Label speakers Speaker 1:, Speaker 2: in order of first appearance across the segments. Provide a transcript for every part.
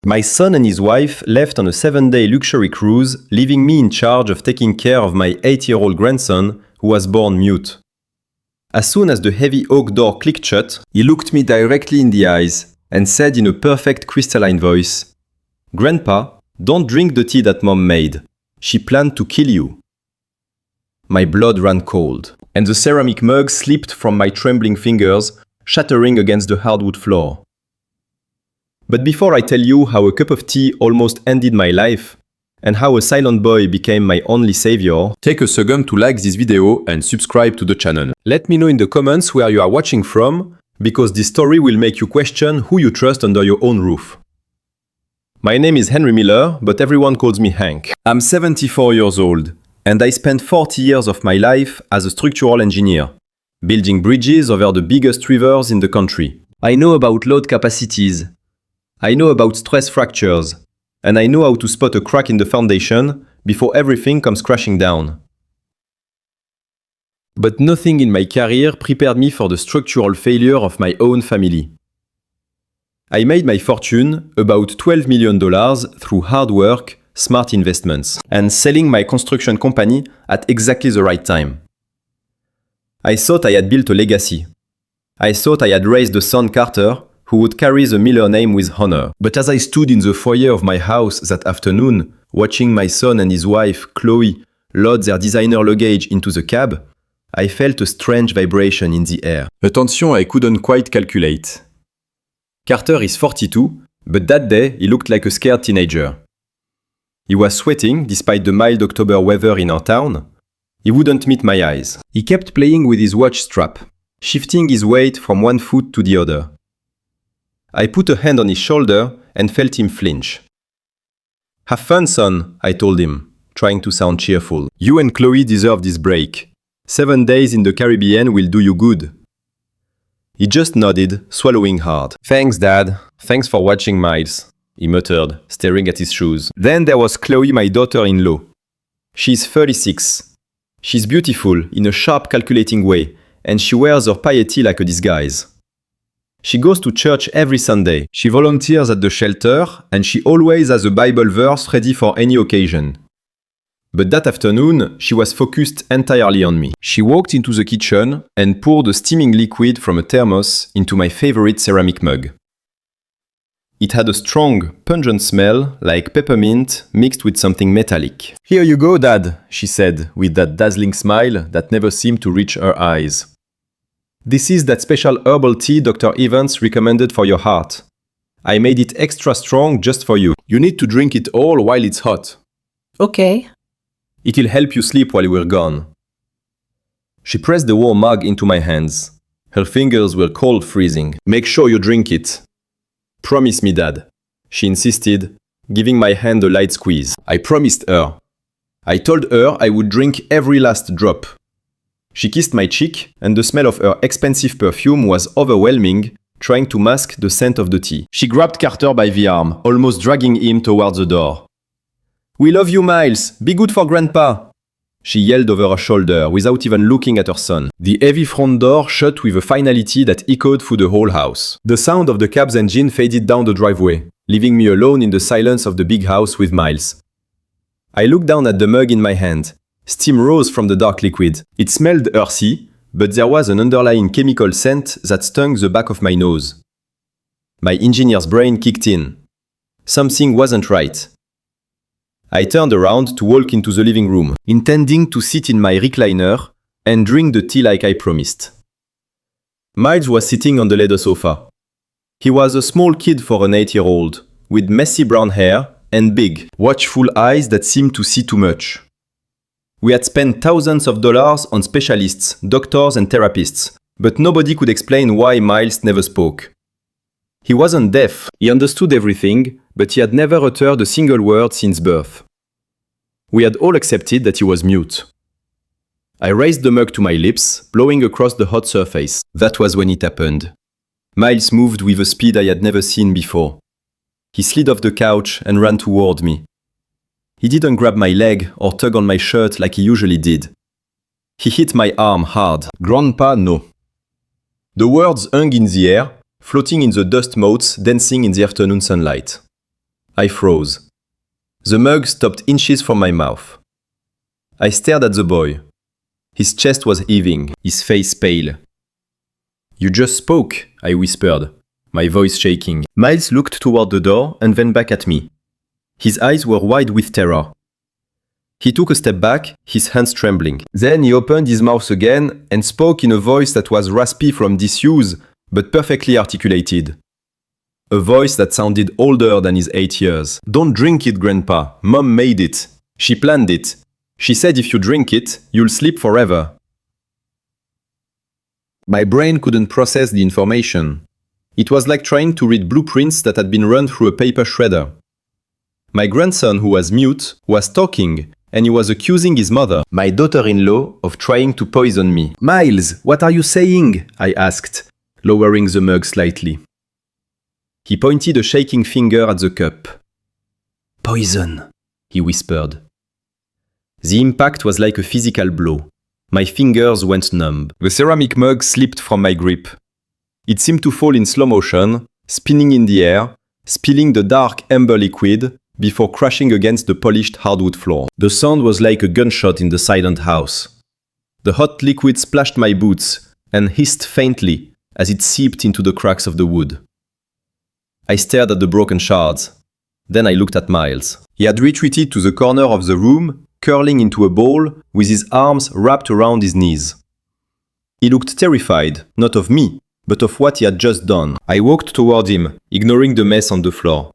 Speaker 1: My son and his wife left on a 7-day luxury cruise, leaving me in charge of taking care of my 8-year-old grandson, who was born mute. As soon as the heavy oak door clicked shut, he looked me directly in the eyes and said in a perfect crystalline voice, "Grandpa, don't drink the tea that Mom made. She planned to kill you." My blood ran cold, and the ceramic mug slipped from my trembling fingers, shattering against the hardwood floor. But before I tell you how a cup of tea almost ended my life, and how a silent boy became my only savior,
Speaker 2: Take a second to like this video and subscribe to the channel.
Speaker 1: let me know in the comments where you are watching from, because this story will make you question who you trust under your own roof. My name is Henry Miller, but everyone calls me Hank. I'm 74 years old, and I spent 40 years of my life as a structural engineer, building bridges over the biggest rivers in the country. I know about load capacities. I know about stress fractures. And I know how to spot a crack in the foundation before everything comes crashing down. But nothing in my career prepared me for the structural failure of my own family. I made my fortune, about $12 million, through hard work, smart investments, and selling my construction company at exactly the right time. I thought I had built a legacy. I thought I had raised a son, Carter, who would carry the Miller name with honor. But as I stood in the foyer of my house that afternoon, watching my son and his wife, Chloe, load their designer luggage into the cab, I felt a strange vibration in the air. A tension I couldn't quite calculate. Carter is 42, but that day he looked like a scared teenager. He was sweating despite the mild October weather in our town. He wouldn't meet my eyes. He kept playing with his watch strap, shifting his weight from one foot to the other. I put a hand on his shoulder and felt him flinch. "Have fun, son," I told him, trying to sound cheerful. "You and Chloe deserve this break. 7 days in the Caribbean will do you good." He just nodded, swallowing hard. "Thanks, Dad. Thanks for watching, Miles," he muttered, staring at his shoes. Then there was Chloe, my daughter-in-law. She's 36. She's beautiful in a sharp, calculating way, and she wears her piety like a disguise. She goes to church every Sunday. She volunteers at the shelter, and she always has a Bible verse ready for any occasion. But that afternoon, she was focused entirely on me. She walked into the kitchen and poured a steaming liquid from a thermos into my favorite ceramic mug. It had a strong, pungent smell, like peppermint mixed with something metallic. "Here you go, Dad," she said, with that dazzling smile that never seemed to reach her eyes. "This is that special herbal tea Dr. Evans recommended for your heart. I made it extra strong just for you. You need to drink it all while it's hot.
Speaker 3: Okay.
Speaker 1: It'll help you sleep while we're gone." She pressed the warm mug into my hands. Her fingers were cold freezing. "Make sure you drink it. Promise me, Dad," she insisted, giving my hand a light squeeze. I promised her. I told her I would drink every last drop. She kissed my cheek, and the smell of her expensive perfume was overwhelming, trying to mask the scent of the tea. She grabbed Carter by the arm, almost dragging him towards the door. "We love you, Miles. Be good for Grandpa," she yelled over her shoulder without even looking at her son. The heavy front door shut with a finality that echoed through the whole house. The sound of the cab's engine faded down the driveway, leaving me alone in the silence of the big house with Miles. I looked down at the mug in my hand. Steam rose from the dark liquid. It smelled earthy, but there was an underlying chemical scent that stung the back of my nose. My engineer's brain kicked in. Something wasn't right. I turned around to walk into the living room, intending to sit in my recliner and drink the tea like I promised. Miles was sitting on the leather sofa. He was a small kid for an 8-year-old, with messy brown hair and big, watchful eyes that seemed to see too much. We had spent thousands of dollars on specialists, doctors and therapists, but nobody could explain why Miles never spoke. He wasn't deaf, he understood everything, but he had never uttered a single word since birth. We had all accepted that he was mute. I raised the mug to my lips, blowing across the hot surface. That was when it happened. Miles moved with a speed I had never seen before. He slid off the couch and ran toward me. He didn't grab my leg or tug on my shirt like he usually did. He hit my arm hard. "Grandpa, no." The words hung in the air, floating in the dust motes dancing in the afternoon sunlight. I froze. The mug stopped inches from my mouth. I stared at the boy. His chest was heaving, his face pale. "You just spoke," I whispered, my voice shaking. Miles looked toward the door and then back at me. His eyes were wide with terror. He took a step back, his hands trembling. Then he opened his mouth again and spoke in a voice that was raspy from disuse, but perfectly articulated. A voice that sounded older than his 8 years. "Don't drink it, Grandpa. Mom made it. She planned it. She said if you drink it, you'll sleep forever." My brain couldn't process the information. It was like trying to read blueprints that had been run through a paper shredder. My grandson, who was mute, was talking, and he was accusing his mother, my daughter-in-law, of trying to poison me. "Miles, what are you saying?" I asked, lowering the mug slightly. He pointed a shaking finger at the cup. "Poison," he whispered. The impact was like a physical blow. My fingers went numb. The ceramic mug slipped from my grip. It seemed to fall in slow motion, spinning in the air, spilling the dark amber liquid, before crashing against the polished hardwood floor. The sound was like a gunshot in the silent house. The hot liquid splashed my boots and hissed faintly as it seeped into the cracks of the wood. I stared at the broken shards. Then I looked at Miles. He had retreated to the corner of the room, curling into a ball, with his arms wrapped around his knees. He looked terrified, not of me, but of what he had just done. I walked toward him, ignoring the mess on the floor.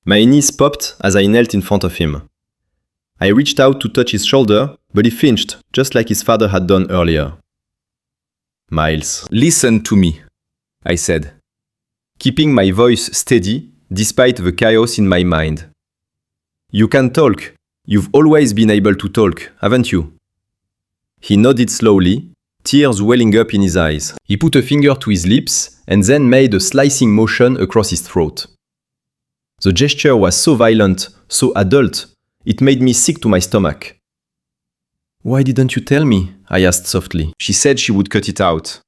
Speaker 1: My knees popped as I knelt in front of him. I reached out to touch his shoulder, but he flinched, just like his father had done earlier. "Miles, listen to me," I said, keeping my voice steady despite the chaos in my mind. "You can talk. You've always been able to talk, haven't you?" He nodded slowly, tears welling up in his eyes. He put a finger to his lips and then made a slicing motion across his throat. The gesture was so violent, so adult, it made me sick to my stomach. "Why didn't you tell me?" I asked softly. "She said she would cut it out."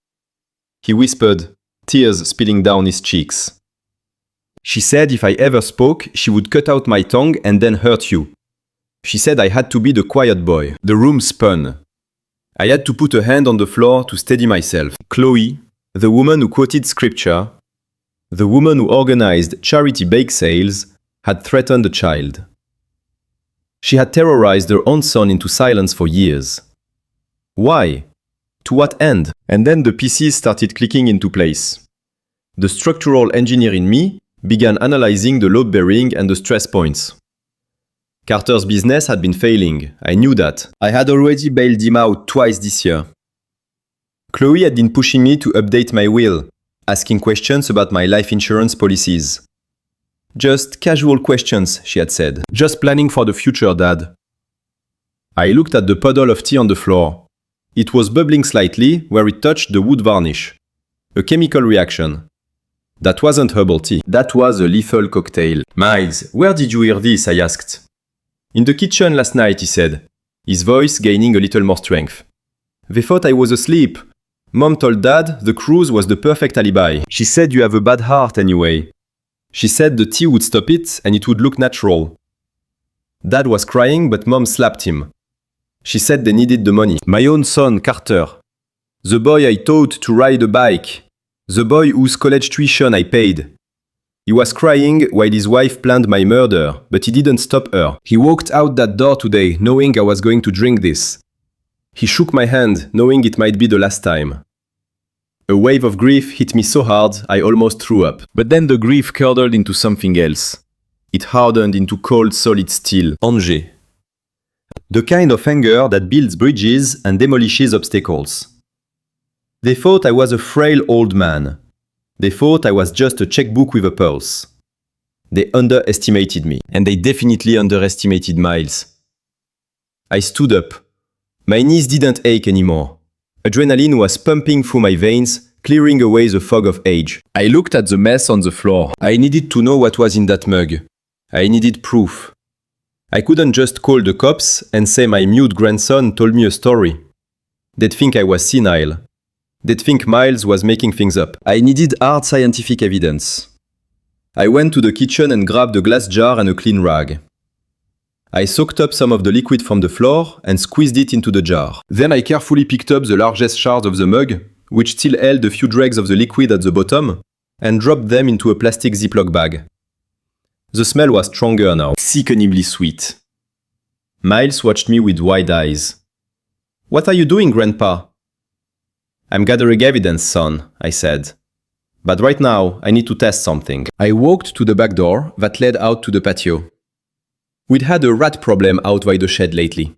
Speaker 1: He whispered, tears spilling down his cheeks. "She said if I ever spoke, she would cut out my tongue and then hurt you. She said I had to be the quiet boy." The room spun. I had to put a hand on the floor to steady myself. Chloe, the woman who quoted scripture, the woman who organized charity bake sales, had threatened a child. She had terrorized her own son into silence for years. Why? To what end? And then the pieces started clicking into place. The structural engineer in me began analyzing the load bearing and the stress points. Carter's business had been failing. I knew that. I had already bailed him out twice this year. Chloe had been pushing me to update my will, asking questions about my life insurance policies. "Just casual questions," she had said. "Just planning for the future, Dad." I looked at the puddle of tea on the floor. It was bubbling slightly where it touched the wood varnish. A chemical reaction. That wasn't herbal tea. That was a lethal cocktail. "Miles, where did you hear this?" I asked. "In the kitchen last night," he said, his voice gaining a little more strength. "They thought I was asleep. Mom told Dad the cruise was the perfect alibi. She said you have a bad heart anyway. She said the tea would stop it and it would look natural. Dad was crying, but Mom slapped him. She said they needed the money. My own son, Carter. The boy I taught to ride a bike. The boy whose college tuition I paid. He was crying while his wife planned my murder, but he didn't stop her. He walked out that door today, knowing I was going to drink this. He shook my hand, knowing it might be the last time. A wave of grief hit me so hard, I almost threw up. But then the grief curdled into something else. It hardened into cold, solid steel. Angers. The kind of anger that builds bridges and demolishes obstacles. They thought I was a frail old man. They thought I was just a checkbook with a pulse. They underestimated me, and they definitely underestimated Miles. I stood up. My knees didn't ache anymore. Adrenaline was pumping through my veins, clearing away the fog of age. I looked at the mess on the floor. I needed to know what was in that mug. I needed proof. I couldn't just call the cops and say my mute grandson told me a story. They'd think I was senile. They'd think Miles was making things up. I needed hard scientific evidence. I went to the kitchen and grabbed a glass jar and a clean rag. I soaked up some of the liquid from the floor and squeezed it into the jar. Then I carefully picked up the largest shards of the mug, which still held a few dregs of the liquid at the bottom, and dropped them into a plastic Ziploc bag. The smell was stronger now, sickeningly sweet. Miles watched me with wide eyes. "What are you doing, Grandpa?" "I'm gathering evidence, son," I said. "But right now, I need to test something." I walked to the back door that led out to the patio. We'd had a rat problem out by the shed lately.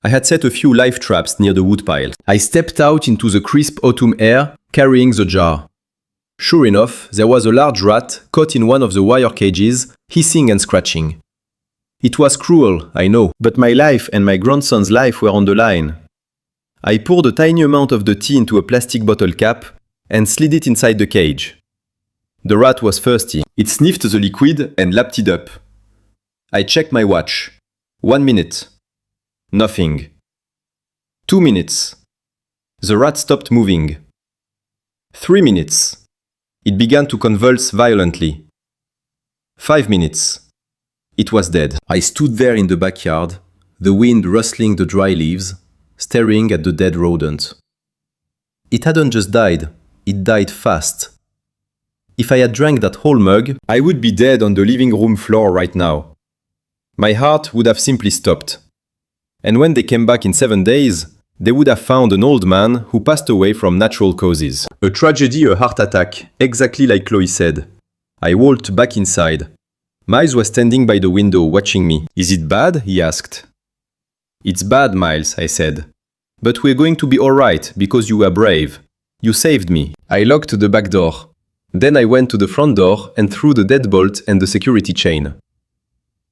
Speaker 1: I had set a few live traps near the woodpile. I stepped out into the crisp autumn air, carrying the jar. Sure enough, there was a large rat caught in one of the wire cages, hissing and scratching. It was cruel, I know, but my life and my grandson's life were on the line. I poured a tiny amount of the tea into a plastic bottle cap and slid it inside the cage. The rat was thirsty. It sniffed the liquid and lapped it up. I checked my watch. 1 minute. Nothing. 2 minutes. The rat stopped moving. 3 minutes. It began to convulse violently. 5 minutes. It was dead. I stood there in the backyard, the wind rustling the dry leaves, staring at the dead rodent. It hadn't just died, it died fast. If I had drank that whole mug, I would be dead on the living room floor right now. My heart would have simply stopped. And when they came back in 7 days, they would have found an old man who passed away from natural causes. A tragedy, a heart attack, exactly like Chloe said. I walked back inside. Miles was standing by the window watching me. "Is it bad?" he asked. "It's bad, Miles," I said. "But we're going to be alright because you were brave. You saved me." I locked the back door. Then I went to the front door and threw the deadbolt and the security chain.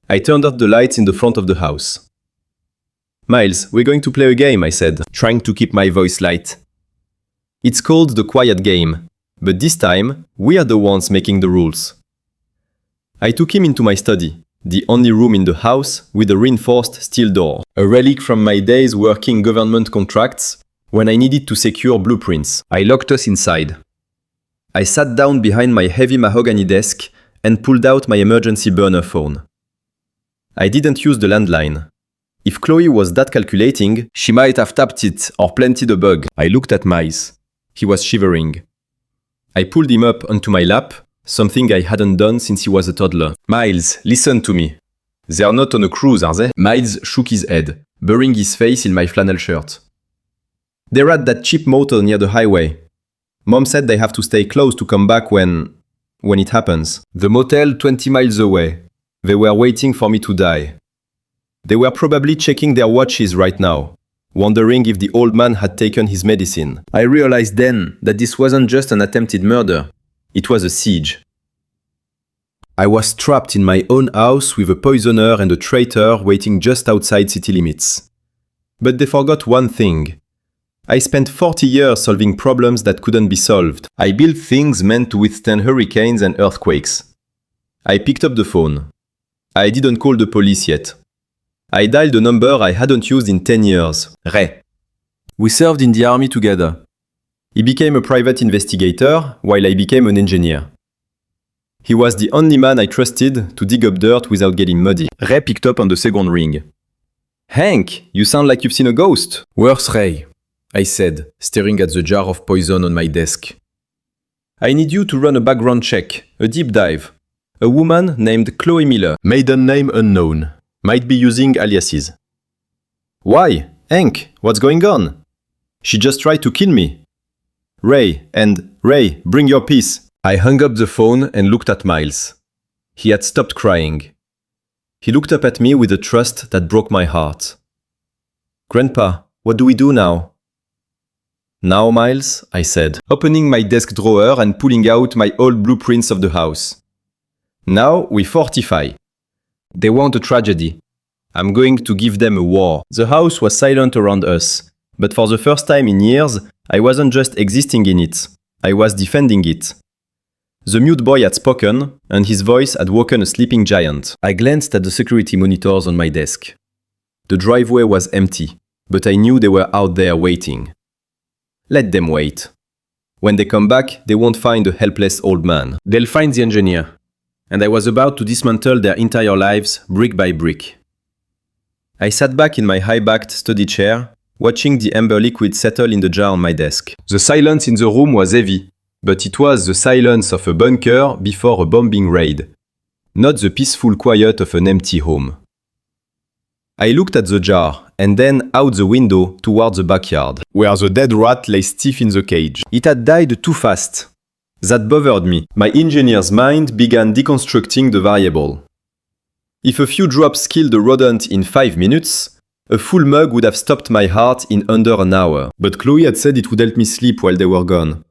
Speaker 1: I turned off the lights in the front of the house. "Miles, we're going to play a game," I said, trying to keep my voice light. "It's called the quiet game, but this time, we are the ones making the rules." I took him into my study, the only room in the house with a reinforced steel door, a relic from my days working government contracts when I needed to secure blueprints. I locked us inside. I sat down behind my heavy mahogany desk and pulled out my emergency burner phone. I didn't use the landline. If Chloe was that calculating, she might have tapped it or planted a bug. I looked at Miles. He was shivering. I pulled him up onto my lap, something I hadn't done since he was a toddler. "Miles, listen to me. They're not on a cruise, are they?" Miles shook his head, burying his face in my flannel shirt. "They're at that cheap motel near the highway. Mom said they have to stay close to come back when it happens. The motel 20 miles away. They were waiting for me to die. They were probably checking their watches right now, wondering if the old man had taken his medicine. I realized then that this wasn't just an attempted murder. It was a siege. I was trapped in my own house with a poisoner and a traitor waiting just outside city limits. But they forgot one thing. I spent 40 years solving problems that couldn't be solved. I built things meant to withstand hurricanes and earthquakes. I picked up the phone. I didn't call the police yet. I dialed a number I hadn't used in 10 years. Ray. We served in the army together. He became a private investigator, while I became an engineer. He was the only man I trusted to dig up dirt without getting muddy. Ray picked up on the second ring. "Hank, you sound like you've seen a ghost." "Worse, Ray," I said, staring at the jar of poison on my desk. "I need you to run a background check, a deep dive. A woman named Chloe Miller, maiden name unknown, might be using aliases." "Why? Hank, what's going on?" "She just tried to kill me." Ray, bring your piece." I hung up the phone and looked at Miles. He had stopped crying. He looked up at me with a trust that broke my heart. "Grandpa, what do we do now?" "Now, Miles," I said, opening my desk drawer and pulling out my old blueprints of the house. "Now we fortify. They want a tragedy. I'm going to give them a war." The house was silent around us, but for the first time in years, I wasn't just existing in it. I was defending it. The mute boy had spoken, and his voice had woken a sleeping giant. I glanced at the security monitors on my desk. The driveway was empty, but I knew they were out there waiting. Let them wait. When they come back, they won't find a helpless old man. They'll find the engineer. and I was about to dismantle their entire lives brick by brick. I sat back in my high-backed study chair, watching the amber liquid settle in the jar on my desk.
Speaker 2: The silence in the room was heavy, but it was the silence of a bunker before a bombing raid, not the peaceful quiet of an empty home.
Speaker 1: I looked at the jar, and then out the window towards the backyard,
Speaker 2: where the dead rat lay stiff in the cage.
Speaker 1: It had died too fast. That bothered me. My engineer's mind began deconstructing the variable. If a few drops killed the rodent in 5 minutes, a full mug would have stopped my heart in under an hour.
Speaker 2: But Chloe had said it would help me sleep while they were gone.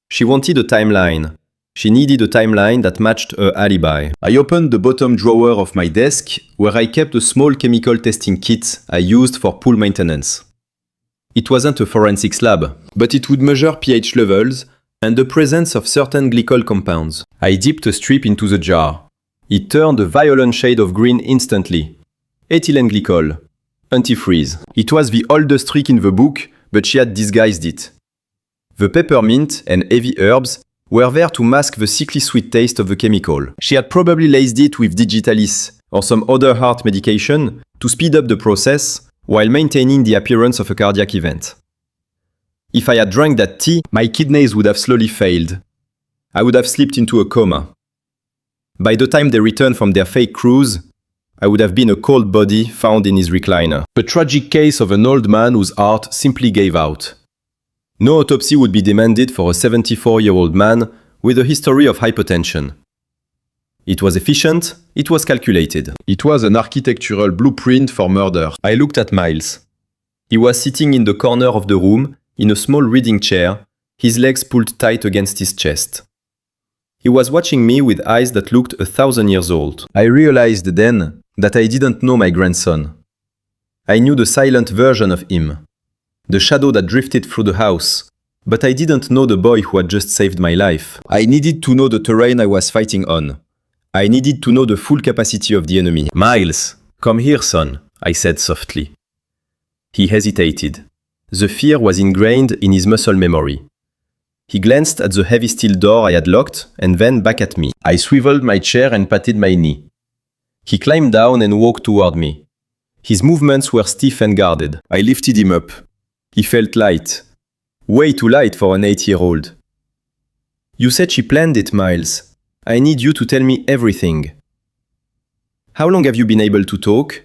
Speaker 1: She wanted a timeline. She needed a timeline that matched her alibi.
Speaker 2: I opened the bottom drawer of my desk,
Speaker 1: where I kept a small chemical testing kit I used for pool maintenance. It wasn't a forensics lab, but it would measure pH levels and the presence of certain glycol compounds. I dipped a strip into the jar. It turned a violent shade of green instantly. Ethylene glycol. Antifreeze.
Speaker 2: It was the oldest trick in the book, but she had disguised it.
Speaker 1: The peppermint and heavy herbs were there to mask the sickly sweet taste of the chemical. She had probably laced it with digitalis or some other heart medication to speed up the process while maintaining the appearance of a cardiac event. If I had drank that tea, my kidneys would have slowly failed. I would have slipped into a coma. By the time they returned from their fake cruise, I would have been a cold body found in his recliner.
Speaker 2: A tragic case of an old man whose heart simply gave out.
Speaker 1: No autopsy would be demanded for a 74-year-old man with a history of hypertension. It was efficient, it was calculated.
Speaker 2: It was an architectural blueprint for murder.
Speaker 1: I looked at Miles. He was sitting in the corner of the room, in a small reading chair, his legs pulled tight against his chest. He was watching me with eyes that looked 1,000 years old. I realized then that I didn't know my grandson. I knew the silent version of him, the shadow that drifted through the house, but I didn't know the boy who had just saved my life. I needed to know the terrain I was fighting on. I needed to know the full capacity of the enemy.
Speaker 2: Miles,
Speaker 1: come here, son, I said softly. He hesitated. The fear was ingrained in his muscle memory. He glanced at the heavy steel door I had locked and then back at me. I swiveled my chair and patted my knee. He climbed down and walked toward me. His movements were stiff and guarded. I lifted him up. He felt light. Way too light for an 8-year-old. You said she planned it, Miles. I need you to tell me everything. How long have you been able to talk?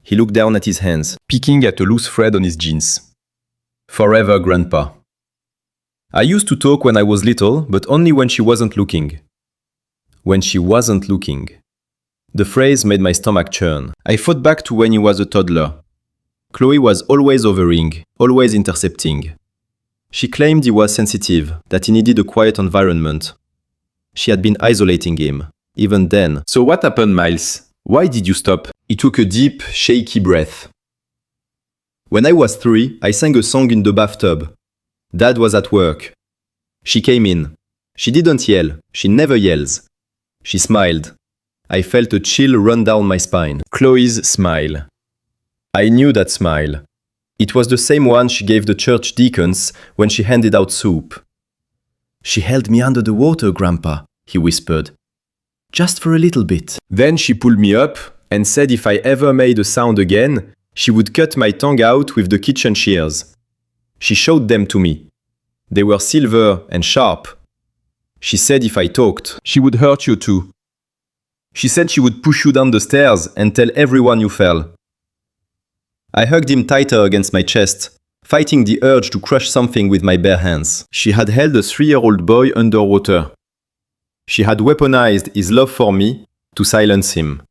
Speaker 1: He looked down at his hands,
Speaker 2: picking at a loose thread on his jeans.
Speaker 1: Forever, Grandpa. I used to talk when I was little, but only when she wasn't looking. When she wasn't looking. The phrase made my stomach churn. I thought back to when he was a toddler. Chloe was always overing, always intercepting. She claimed he was sensitive, that he needed a quiet environment. She had been isolating him, even then.
Speaker 2: So what happened, Miles? Why did you stop?
Speaker 1: He took a deep, shaky breath. When I was 3, I sang a song in the bathtub. Dad was at work. She came in. She didn't yell. She never yells. She smiled. I felt a chill run down my spine. Chloe's smile. I knew that smile. It was the same one she gave the church deacons when she handed out soup. She held me under the water, Grandpa, he whispered. Just for a little bit. Then she pulled me up and said if I ever made a sound again, she would cut my tongue out with the kitchen shears. She showed them to me. They were silver and sharp. She said if I talked,
Speaker 2: she would hurt you too.
Speaker 1: She said she would push you down the stairs and tell everyone you fell. I hugged him tighter against my chest, fighting the urge to crush something with my bare hands. She had held a 3-year-old boy underwater. She had weaponized his love for me to silence him.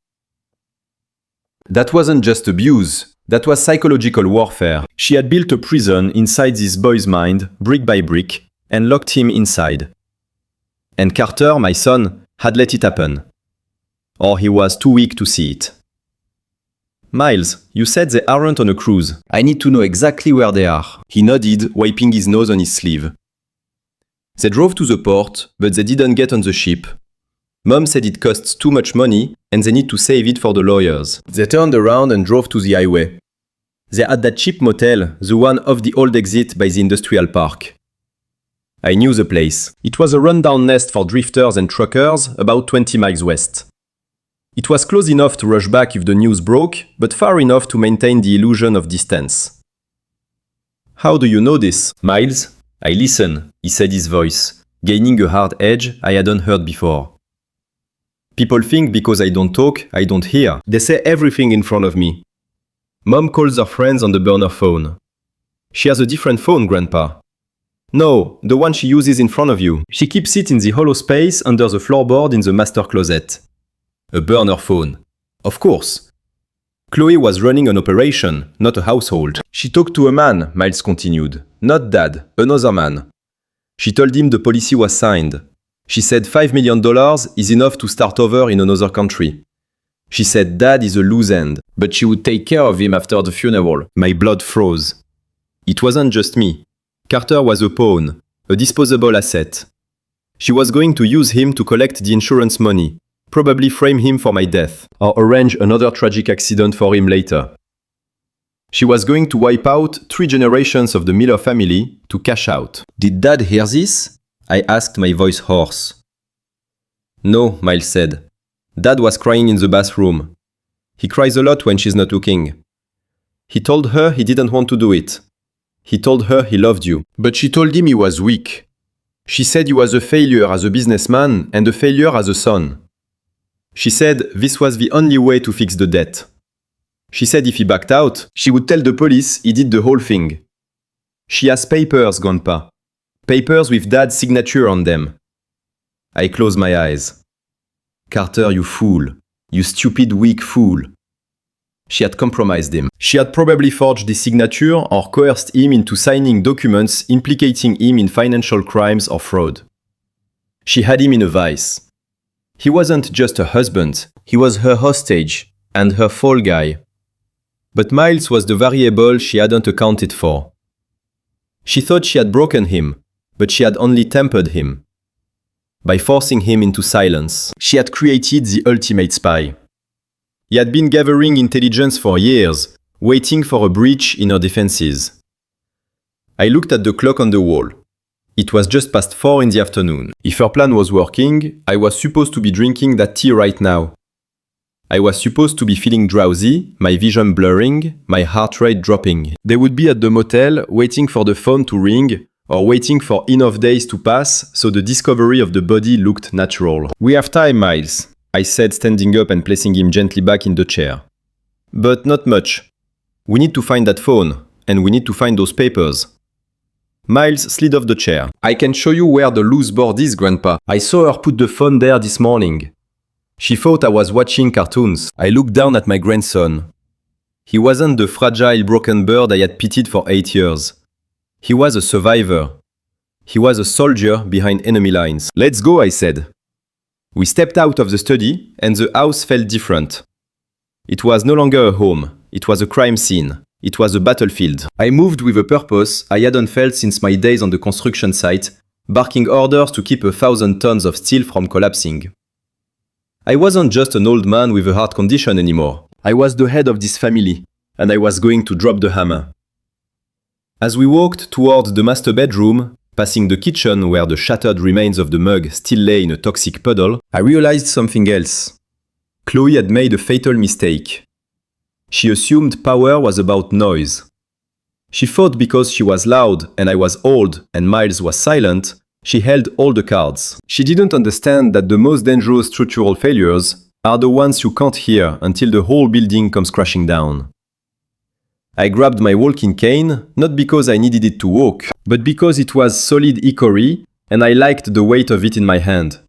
Speaker 1: That wasn't just abuse, that was psychological warfare. She had built a prison inside this boy's mind, brick by brick, and locked him inside. And Carter, my son, had let it happen. Or he was too weak to see it. Miles, you said they aren't on a cruise. I need to know exactly where they are. He nodded, wiping his nose on his sleeve. They drove to the port, but they didn't get on the ship. Mom said it costs too much money and they need to save it for the lawyers. They turned around and drove to the highway. They had that cheap motel, the one off the old exit by the industrial park. I knew the place. It was a rundown nest for drifters and truckers about 20 miles west. It was close enough to rush back if the news broke, but far enough to maintain the illusion of distance. How do you know this, Miles? I listen, he said, his voice, gaining a hard edge I hadn't heard before. People think because I don't talk, I don't hear. They say everything in front of me. Mom calls her friends on the burner phone. She has a different phone, Grandpa. No, the one she uses in front of you. She keeps it in the hollow space under the floorboard in the master closet. A burner phone. Of course. Chloe was running an operation, not a household. She talked to a man, Miles continued. Not Dad, another man. She told him the policy was signed. She said $5 million is enough to start over in another country. She said Dad is a loose end, but she would take care of him after the funeral. My blood froze. It wasn't just me. Carter was a pawn, a disposable asset. She was going to use him to collect the insurance money, probably frame him for my death, or arrange another tragic accident for him later. She was going to wipe out 3 generations of the Miller family to cash out. Did Dad hear this? I asked, my voice hoarse. No, Miles said. Dad was crying in the bathroom. He cries a lot when she's not looking. He told her he didn't want to do it. He told her he loved you. But she told him he was weak. She said he was a failure as a businessman and a failure as a son. She said this was the only way to fix the debt. She said if he backed out, she would tell the police he did the whole thing. She has papers, Grandpa. Papers with Dad's signature on them. I closed my eyes. Carter, you fool. You stupid, weak fool. She had compromised him. She had probably forged his signature or coerced him into signing documents implicating him in financial crimes or fraud. She had him in a vice. He wasn't just her husband, he was her hostage and her fall guy. But Miles was the variable she hadn't accounted for. She thought she had broken him, but she had only tempered him. By forcing him into silence, she had created the ultimate spy. He had been gathering intelligence for years, waiting for a breach in her defenses. I looked at the clock on the wall. It was just past 4 in the afternoon. If her plan was working, I was supposed to be drinking that tea right now. I was supposed to be feeling drowsy, my vision blurring, my heart rate dropping. They would be at the motel, waiting for the phone to ring, or waiting for enough days to pass so the discovery of the body looked natural. We have time, Miles, I said, standing up and placing him gently back in the chair. But not much. We need to find that phone, and we need to find those papers. Miles slid off the chair. I can show you where the loose board is, Grandpa. I saw her put the phone there this morning. She thought I was watching cartoons. I looked down at my grandson. He wasn't the fragile, broken bird I had pitied for 8 years. He was a survivor. He was a soldier behind enemy lines. Let's go, I said. We stepped out of the study, and the house felt different. It was no longer a home. It was a crime scene. It was a battlefield. I moved with a purpose I hadn't felt since my days on the construction site, barking orders to keep 1,000 tons of steel from collapsing. I wasn't just an old man with a heart condition anymore. I was the head of this family, and I was going to drop the hammer. As we walked toward the master bedroom, passing the kitchen where the shattered remains of the mug still lay in a toxic puddle, I realized something else. Chloe had made a fatal mistake. She assumed power was about noise. She thought because she was loud and I was old and Miles was silent, she held all the cards. She didn't understand that the most dangerous structural failures are the ones you can't hear until the whole building comes crashing down. I grabbed my walking cane, not because I needed it to walk, but because it was solid hickory and I liked the weight of it in my hand.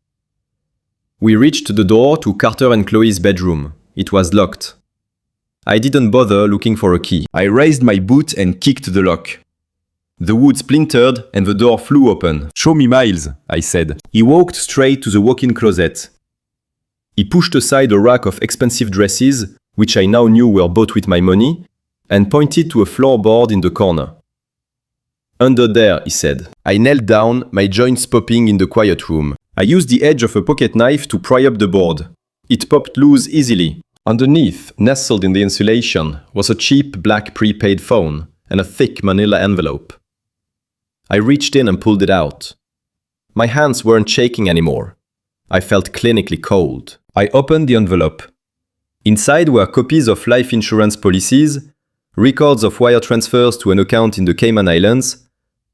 Speaker 1: We reached the door to Carter and Chloe's bedroom. It was locked. I didn't bother looking for a key. I raised my boot and kicked the lock. The wood splintered and the door flew open. "Show me Miles," I said. He walked straight to the walk-in closet. He pushed aside a rack of expensive dresses, which I now knew were bought with my money, and pointed to a floorboard in the corner. "Under there," he said. I knelt down, my joints popping in the quiet room. I used the edge of a pocket knife to pry up the board. It popped loose easily. Underneath, nestled in the insulation, was a cheap black prepaid phone and a thick manila envelope. I reached in and pulled it out. My hands weren't shaking anymore. I felt clinically cold. I opened the envelope. Inside were copies of life insurance policies, records of wire transfers to an account in the Cayman Islands,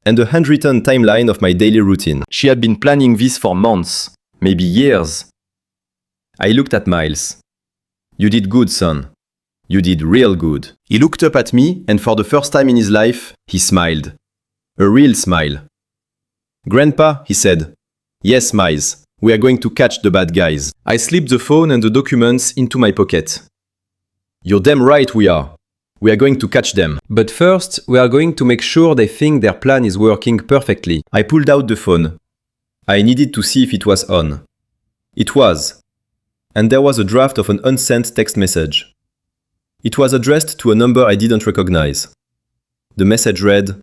Speaker 1: and a handwritten timeline of my daily routine. She had been planning this for months, maybe years. I looked at Miles. You did good, son. You did real good. He looked up at me, and for the first time in his life, he smiled. A real smile. Grandpa, he said. Yes, Miles, we are going to catch the bad guys. I slipped the phone and the documents into my pocket. You're damn right we are. We are going to catch them. But first, we are going to make sure they think their plan is working perfectly. I pulled out the phone. I needed to see if it was on. It was. And there was a draft of an unsent text message. It was addressed to a number I didn't recognize. The message read,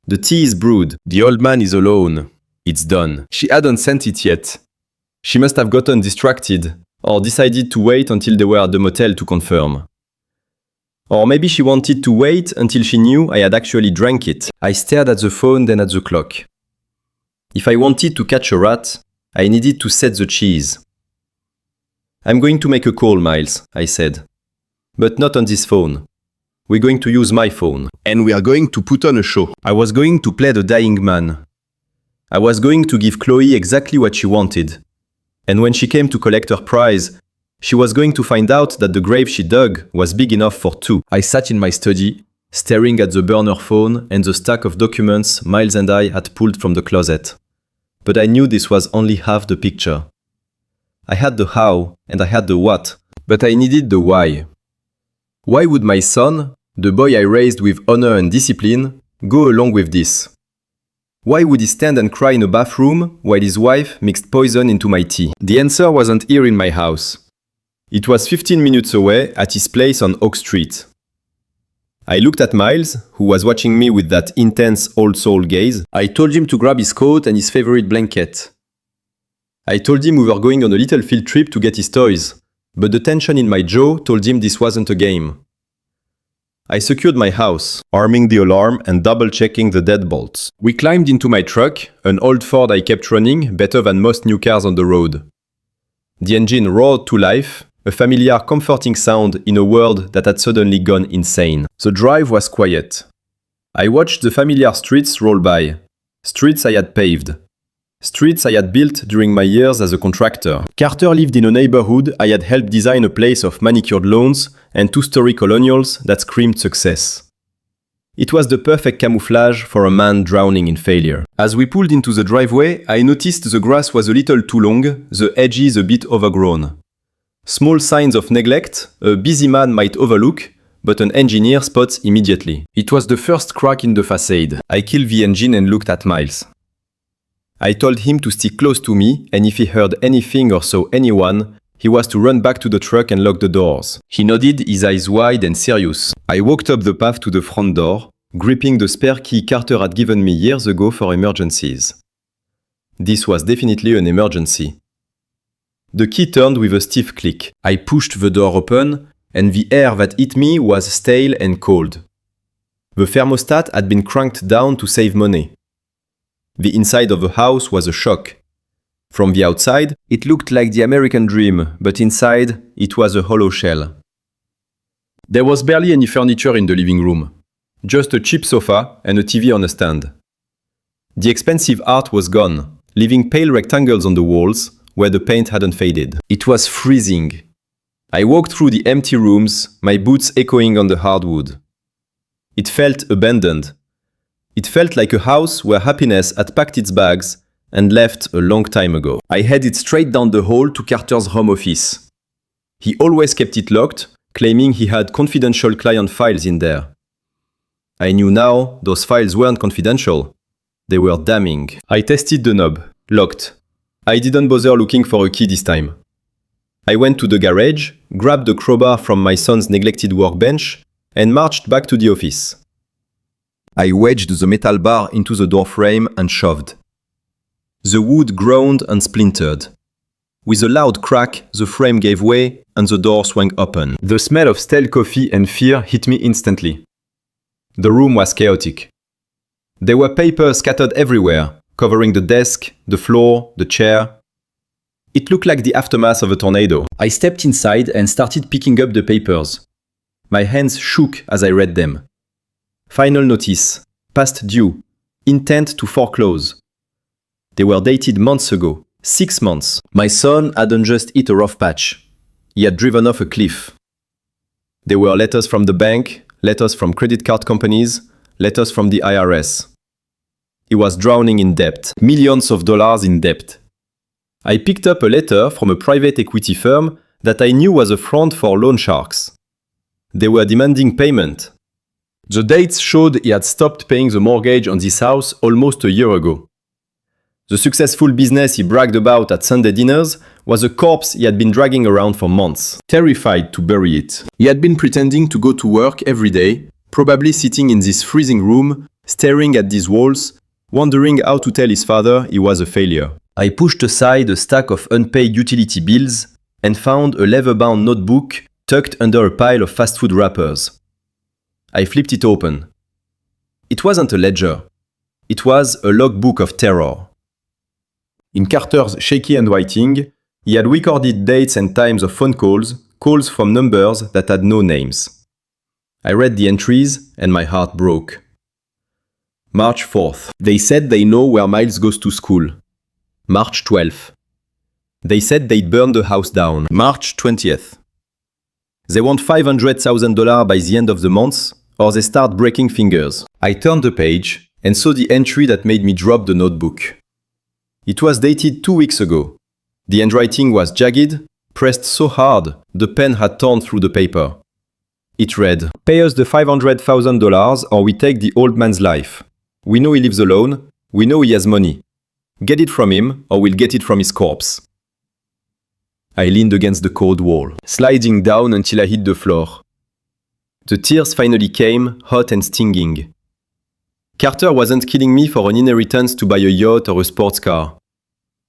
Speaker 1: "The tea is brewed. The old man is alone. It's done." She hadn't sent it yet. She must have gotten distracted, or decided to wait until they were at the motel to confirm. Or maybe she wanted to wait until she knew I had actually drank it. I stared at the phone, then at the clock. If I wanted to catch a rat, I needed to set the cheese. I'm going to make a call, Miles, I said. But not on this phone. We're going to use my phone. And we are going to put on a show. I was going to play the dying man. I was going to give Chloe exactly what she wanted. And when she came to collect her prize, she was going to find out that the grave she dug was big enough for two. I sat in my study, staring at the burner phone and the stack of documents Miles and I had pulled from the closet. But I knew this was only half the picture. I had the how and I had the what, but I needed the why. Why would my son, the boy I raised with honor and discipline, go along with this? Why would he stand and cry in a bathroom while his wife mixed poison into my tea? The answer wasn't here in my house. It was 15 minutes away at his place on Oak Street. I looked at Miles, who was watching me with that intense old soul gaze. I told him to grab his coat and his favorite blanket. I told him we were going on a little field trip to get his toys, but the tension in my jaw told him this wasn't a game. I secured my house, arming the alarm and double-checking the deadbolts. We climbed into my truck, an old Ford I kept running, better than most new cars on the road. The engine roared to life, a familiar, comforting sound in a world that had suddenly gone insane. The drive was quiet. I watched the familiar streets roll by. Streets I had paved. Streets I had built during my years as a contractor. Carter lived in a neighborhood I had helped design a place of manicured lawns and two-story colonials that screamed success. It was the perfect camouflage for a man drowning in failure. As we pulled into the driveway, I noticed the grass was a little too long, the edges a bit overgrown. Small signs of neglect a busy man might overlook, but an engineer spots immediately. It was the first crack in the facade. I killed the engine and looked at Miles. I told him to stick close to me, and if he heard anything or saw anyone, he was to run back to the truck and lock the doors. He nodded, his eyes wide and serious. I walked up the path to the front door, gripping the spare key Carter had given me years ago for emergencies. This was definitely an emergency. The key turned with a stiff click. I pushed the door open, and the air that hit me was stale and cold. The thermostat had been cranked down to save money. The inside of the house was a shock. From the outside, it looked like the American dream, but inside, it was a hollow shell. There was barely any furniture in the living room. Just a cheap sofa and a TV on a stand. The expensive art was gone, leaving pale rectangles on the walls where the paint hadn't faded. It was freezing. I walked through the empty rooms, my boots echoing on the hardwood. It felt abandoned. It felt like a house where happiness had packed its bags and left a long time ago. I headed straight down the hall to Carter's home office. He always kept it locked, claiming he had confidential client files in there. I knew now those files weren't confidential. They were damning. I tested the knob. Locked. I didn't bother looking for a key this time. I went to the garage, grabbed the crowbar from my son's neglected workbench, and marched back to the office. I wedged the metal bar into the door frame and shoved. The wood groaned and splintered. With a loud crack, the frame gave way and the door swung open. The smell of stale coffee and fear hit me instantly. The room was chaotic. There were papers scattered everywhere, covering the desk, the floor, the chair. It looked like the aftermath of a tornado. I stepped inside and started picking up the papers. My hands shook as I read them. Final notice, past due, intent to foreclose. They were dated months ago, 6 months. My son hadn't just hit a rough patch. He had driven off a cliff. There were letters from the bank, letters from credit card companies, letters from the IRS. He was drowning in debt, millions of dollars in debt. I picked up a letter from a private equity firm that I knew was a front for loan sharks. They were demanding payment. The dates showed he had stopped paying the mortgage on this house almost a year ago. The successful business he bragged about at Sunday dinners was a corpse he had been dragging around for months, terrified to bury it. He had been pretending to go to work every day, probably sitting in this freezing room, staring at these walls, wondering how to tell his father he was a failure. I pushed aside a stack of unpaid utility bills and found a leather-bound notebook tucked under a pile of fast food wrappers. I flipped it open. It wasn't a ledger. It was a logbook of terror. In Carter's shaky handwriting, he had recorded dates and times of phone calls, calls from numbers that had no names. I read the entries and my heart broke. March 4th. They said they know where Miles goes to school. March 12th. They said they'd burn the house down. March 20th. They want $500,000 by the end of the month, or they start breaking fingers. I turned the page and saw the entry that made me drop the notebook. It was dated 2 weeks ago. The handwriting was jagged, pressed so hard the pen had torn through the paper. It read, "Pay us the $500,000 or we take the old man's life. We know he lives alone. We know he has money. Get it from him or we'll get it from his corpse." I leaned against the cold wall, sliding down until I hit the floor. The tears finally came, hot and stinging. Carter wasn't killing me for an inheritance to buy a yacht or a sports car.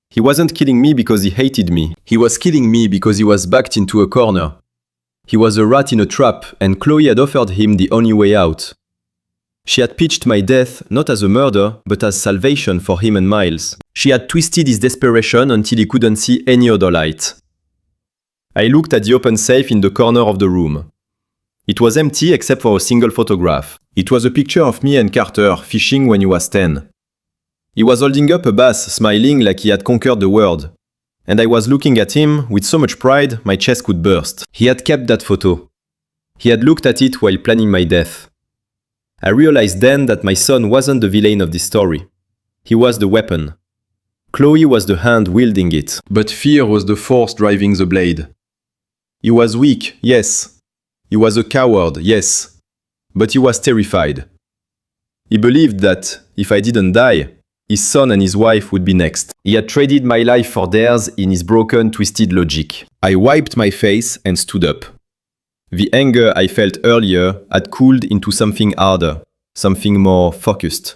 Speaker 1: He wasn't killing me because he hated me. He was killing me because he was backed into a corner. He was a rat in a trap, and Chloe had offered him the only way out. She had pitched my death not as a murder, but as salvation for him and Miles. She had twisted his desperation until he couldn't see any other light. I looked at the open safe in the corner of the room. It was empty except for a single photograph. It was a picture of me and Carter fishing when he was 10. He was holding up a bass, smiling like he had conquered the world. And I was looking at him with so much pride my chest could burst. He had kept that photo. He had looked at it while planning my death. I realized then that my son wasn't the villain of this story. He was the weapon. Chloe was the hand wielding it. But fear was the force driving the blade. He was weak, yes. He was a coward, yes. But he was terrified. He believed that, if I didn't die, his son and his wife would be next. He had traded my life for theirs in his broken, twisted logic. I wiped my face and stood up. The anger I felt earlier had cooled into something harder, something more focused.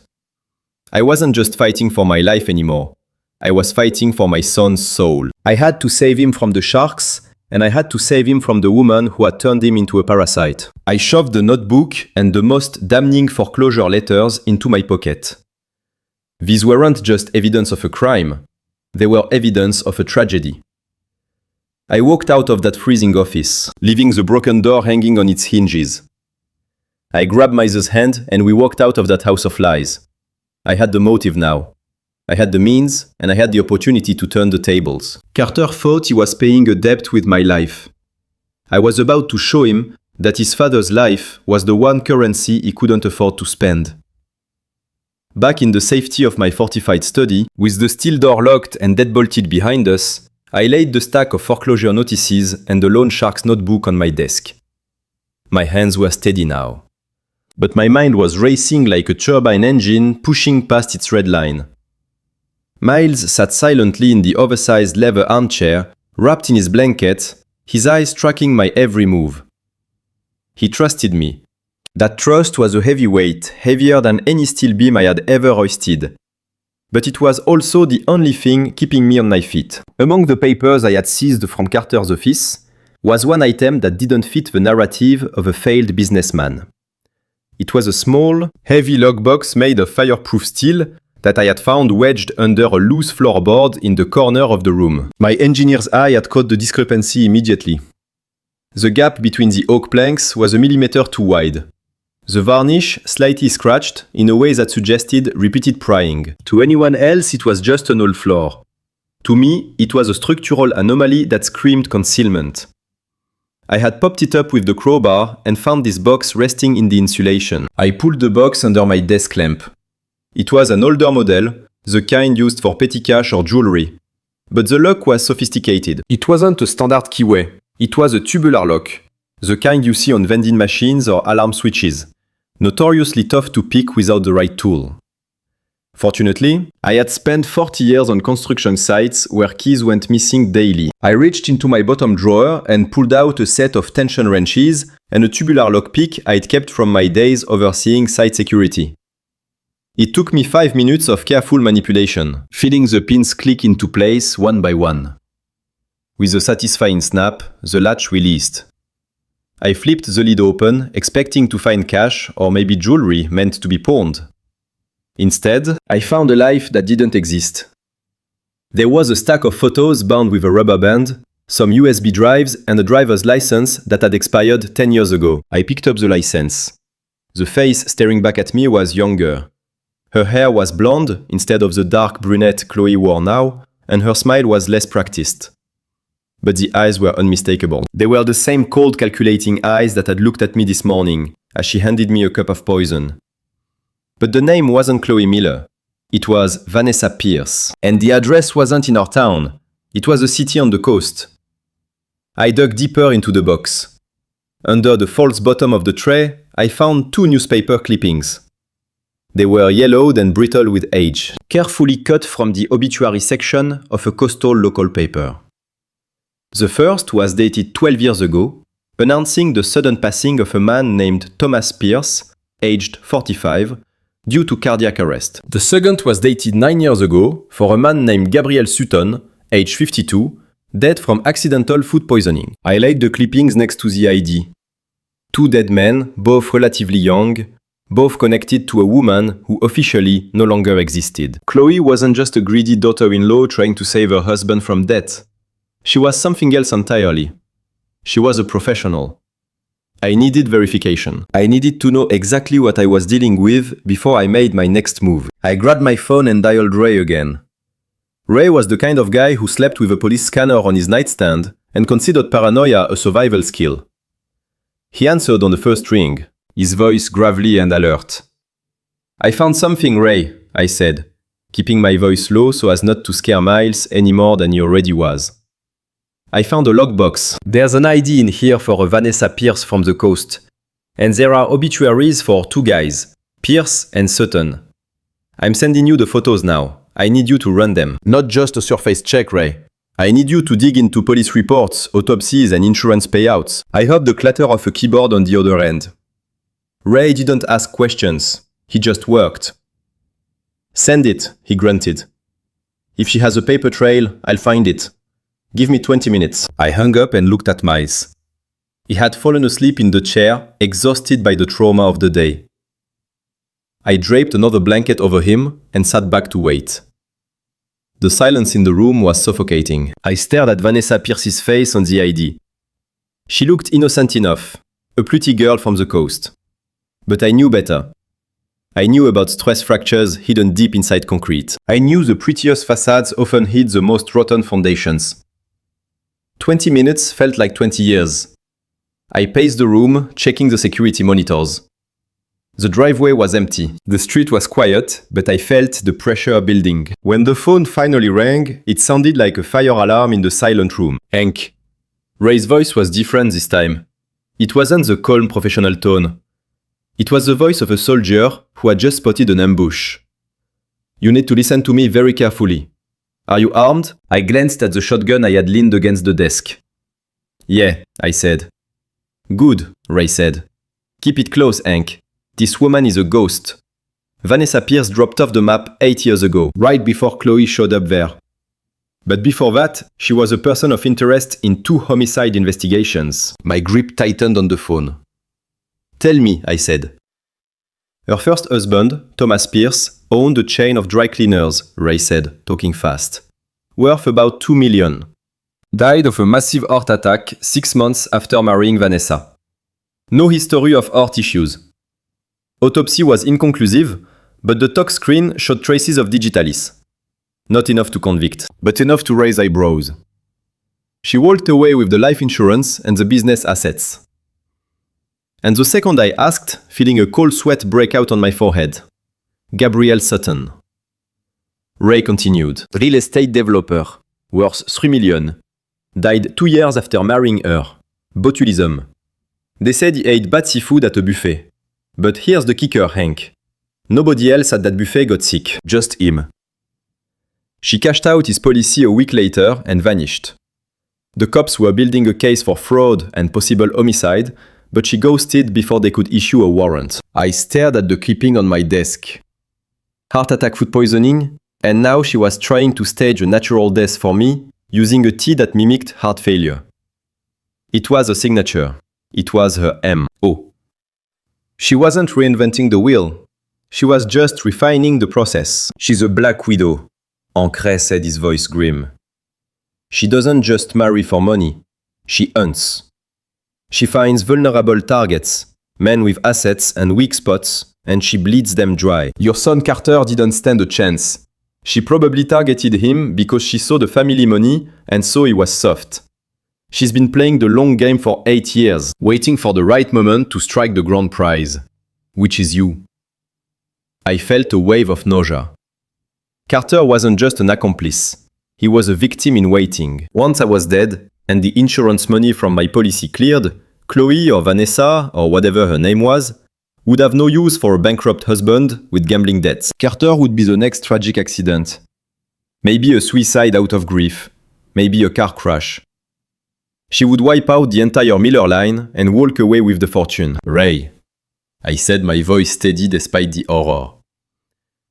Speaker 1: I wasn't just fighting for my life anymore. I was fighting for my son's soul. I had to save him from the sharks, and I had to save him from the woman who had turned him into a parasite. I shoved the notebook and the most damning foreclosure letters into my pocket. These weren't just evidence of a crime. They were evidence of a tragedy. I walked out of that freezing office, leaving the broken door hanging on its hinges. I grabbed Miles's hand and we walked out of that house of lies. I had the motive now. I had the means and I had the opportunity to turn the tables. Carter thought he was paying a debt with my life. I was about to show him that his father's life was the one currency he couldn't afford to spend. Back in the safety of my fortified study, with the steel door locked and deadbolted behind us, I laid the stack of foreclosure notices and the loan shark's notebook on my desk. My hands were steady now. But my mind was racing like a turbine engine pushing past its red line. Miles sat silently in the oversized leather armchair, wrapped in his blanket, his eyes tracking my every move. He trusted me. That trust was a heavy weight, heavier than any steel beam I had ever hoisted. But it was also the only thing keeping me on my feet. Among the papers I had seized from Carter's office was one item that didn't fit the narrative of a failed businessman. It was a small, heavy logbox made of fireproof steel, that I had found wedged under a loose floorboard in the corner of the room. My engineer's eye had caught the discrepancy immediately. The gap between the oak planks was a millimeter too wide. The varnish slightly scratched in a way that suggested repeated prying. To anyone else, it was just an old floor. To me, it was a structural anomaly that screamed concealment. I had popped it up with the crowbar and found this box resting in the insulation. I pulled the box under my desk lamp. It was an older model, the kind used for petty cash or jewelry. But the lock was sophisticated. It wasn't a standard keyway. It was a tubular lock, the kind you see on vending machines or alarm switches, notoriously tough to pick without the right tool. Fortunately, I had spent 40 years on construction sites where keys went missing daily. I reached into my bottom drawer and pulled out a set of tension wrenches and a tubular lockpick I'd kept from my days overseeing site security. It took me 5 minutes of careful manipulation, feeling the pins click into place one by one. With a satisfying snap, the latch released. I flipped the lid open, expecting to find cash or maybe jewelry meant to be pawned. Instead, I found a life that didn't exist. There was a stack of photos bound with a rubber band, some USB drives and a driver's license that had expired 10 years ago. I picked up the license. The face staring back at me was younger. Her hair was blonde instead of the dark brunette Chloe wore now, and her smile was less practiced. But the eyes were unmistakable. They were the same cold, calculating eyes that had looked at me this morning as she handed me a cup of poison. But the name wasn't Chloe Miller. It was Vanessa Pierce. And the address wasn't in our town. It was a city on the coast. I dug deeper into the box. Under the false bottom of the tray, I found 2 newspaper clippings. They were yellowed and brittle with age, carefully cut from the obituary section of a coastal local paper. The first was dated 12 years ago, announcing the sudden passing of a man named Thomas Pierce, aged 45, due to cardiac arrest. The second was dated 9 years ago for a man named Gabriel Sutton, aged 52, dead from accidental food poisoning. I laid the clippings next to the ID. 2 dead men, both relatively young, both connected to a woman who officially no longer existed. Chloe wasn't just a greedy daughter-in-law trying to save her husband from death. She was something else entirely. She was a professional. I needed verification. I needed to know exactly what I was dealing with before I made my next move. I grabbed my phone and dialed Ray again. Ray was the kind of guy who slept with a police scanner on his nightstand and considered paranoia a survival skill. He answered on the first ring, his voice gravelly and alert. "I found something, Ray," I said, keeping my voice low so as not to scare Miles any more than he already was. "I found a lockbox. There's an ID in here for a Vanessa Pierce from the coast. And there are obituaries for 2 guys, Pierce and Sutton. I'm sending you the photos now. I need you to run them. Not just a surface check, Ray. I need you to dig into police reports, autopsies and insurance payouts." I heard the clatter of a keyboard on the other end. Ray didn't ask questions. He just worked. "Send it," he grunted. "If she has a paper trail, I'll find it. Give me 20 minutes. I hung up and looked at Miles. He had fallen asleep in the chair, exhausted by the trauma of the day. I draped another blanket over him and sat back to wait. The silence in the room was suffocating. I stared at Vanessa Pierce's face on the ID. She looked innocent enough, a pretty girl from the coast. But I knew better. I knew about stress fractures hidden deep inside concrete. I knew the prettiest facades often hid the most rotten foundations. 20 minutes felt like 20 years. I paced the room, checking the security monitors. The driveway was empty. The street was quiet, but I felt the pressure building. When the phone finally rang, it sounded like a fire alarm in the silent room. "Hank." Ray's voice was different this time. It wasn't the calm professional tone. It was the voice of a soldier who had just spotted an ambush. "You need to listen to me very carefully. Are you armed?" I glanced at the shotgun I had leaned against the desk. "Yeah," I said. "Good," Ray said. "Keep it close, Hank. This woman is a ghost. Vanessa Pierce dropped off the map 8 years ago, right before Chloe showed up there. But before that, she was a person of interest in 2 homicide investigations." My grip tightened on the phone. "Tell me," I said. Her first husband, Thomas Pierce, owned a chain of dry cleaners, Ray said, talking fast. Worth about $2 million. Died of a massive heart attack 6 months after marrying Vanessa. No history of heart issues. Autopsy was inconclusive, but the tox screen showed traces of digitalis. Not enough to convict, but enough to raise eyebrows. She walked away with the life insurance and the business assets. And the second I asked, feeling a cold sweat break out on my forehead. Gabrielle Sutton. Ray continued. Real estate developer. Worth $3 million. Died 2 years after marrying her. Botulism. They said he ate bad seafood at a buffet. But here's the kicker, Hank. Nobody else at that buffet got sick. Just him. She cashed out his policy a week later and vanished. The cops were building a case for fraud and possible homicide, but she ghosted before they could issue a warrant. I stared at the clipping on my desk. Heart attack, food poisoning, and now she was trying to stage a natural death for me using a tea that mimicked heart failure. It was a signature. It was her M.O. She wasn't reinventing the wheel. She was just refining the process. She's a black widow, Ancret said, his voice grim. She doesn't just marry for money. She hunts. She finds vulnerable targets, men with assets and weak spots, and she bleeds them dry. Your son Carter didn't stand a chance. She probably targeted him because she saw the family money and saw he was soft. She's been playing the long game for 8 years, waiting for the right moment to strike the grand prize, which is you. I felt a wave of nausea. Carter wasn't just an accomplice. He was a victim in waiting. Once I was dead, and the insurance money from my policy cleared, Chloe or Vanessa, or whatever her name was, would have no use for a bankrupt husband with gambling debts. Carter would be the next tragic accident. Maybe a suicide out of grief. Maybe a car crash. She would wipe out the entire Miller line and walk away with the fortune. Ray, I said, my voice steady despite the horror.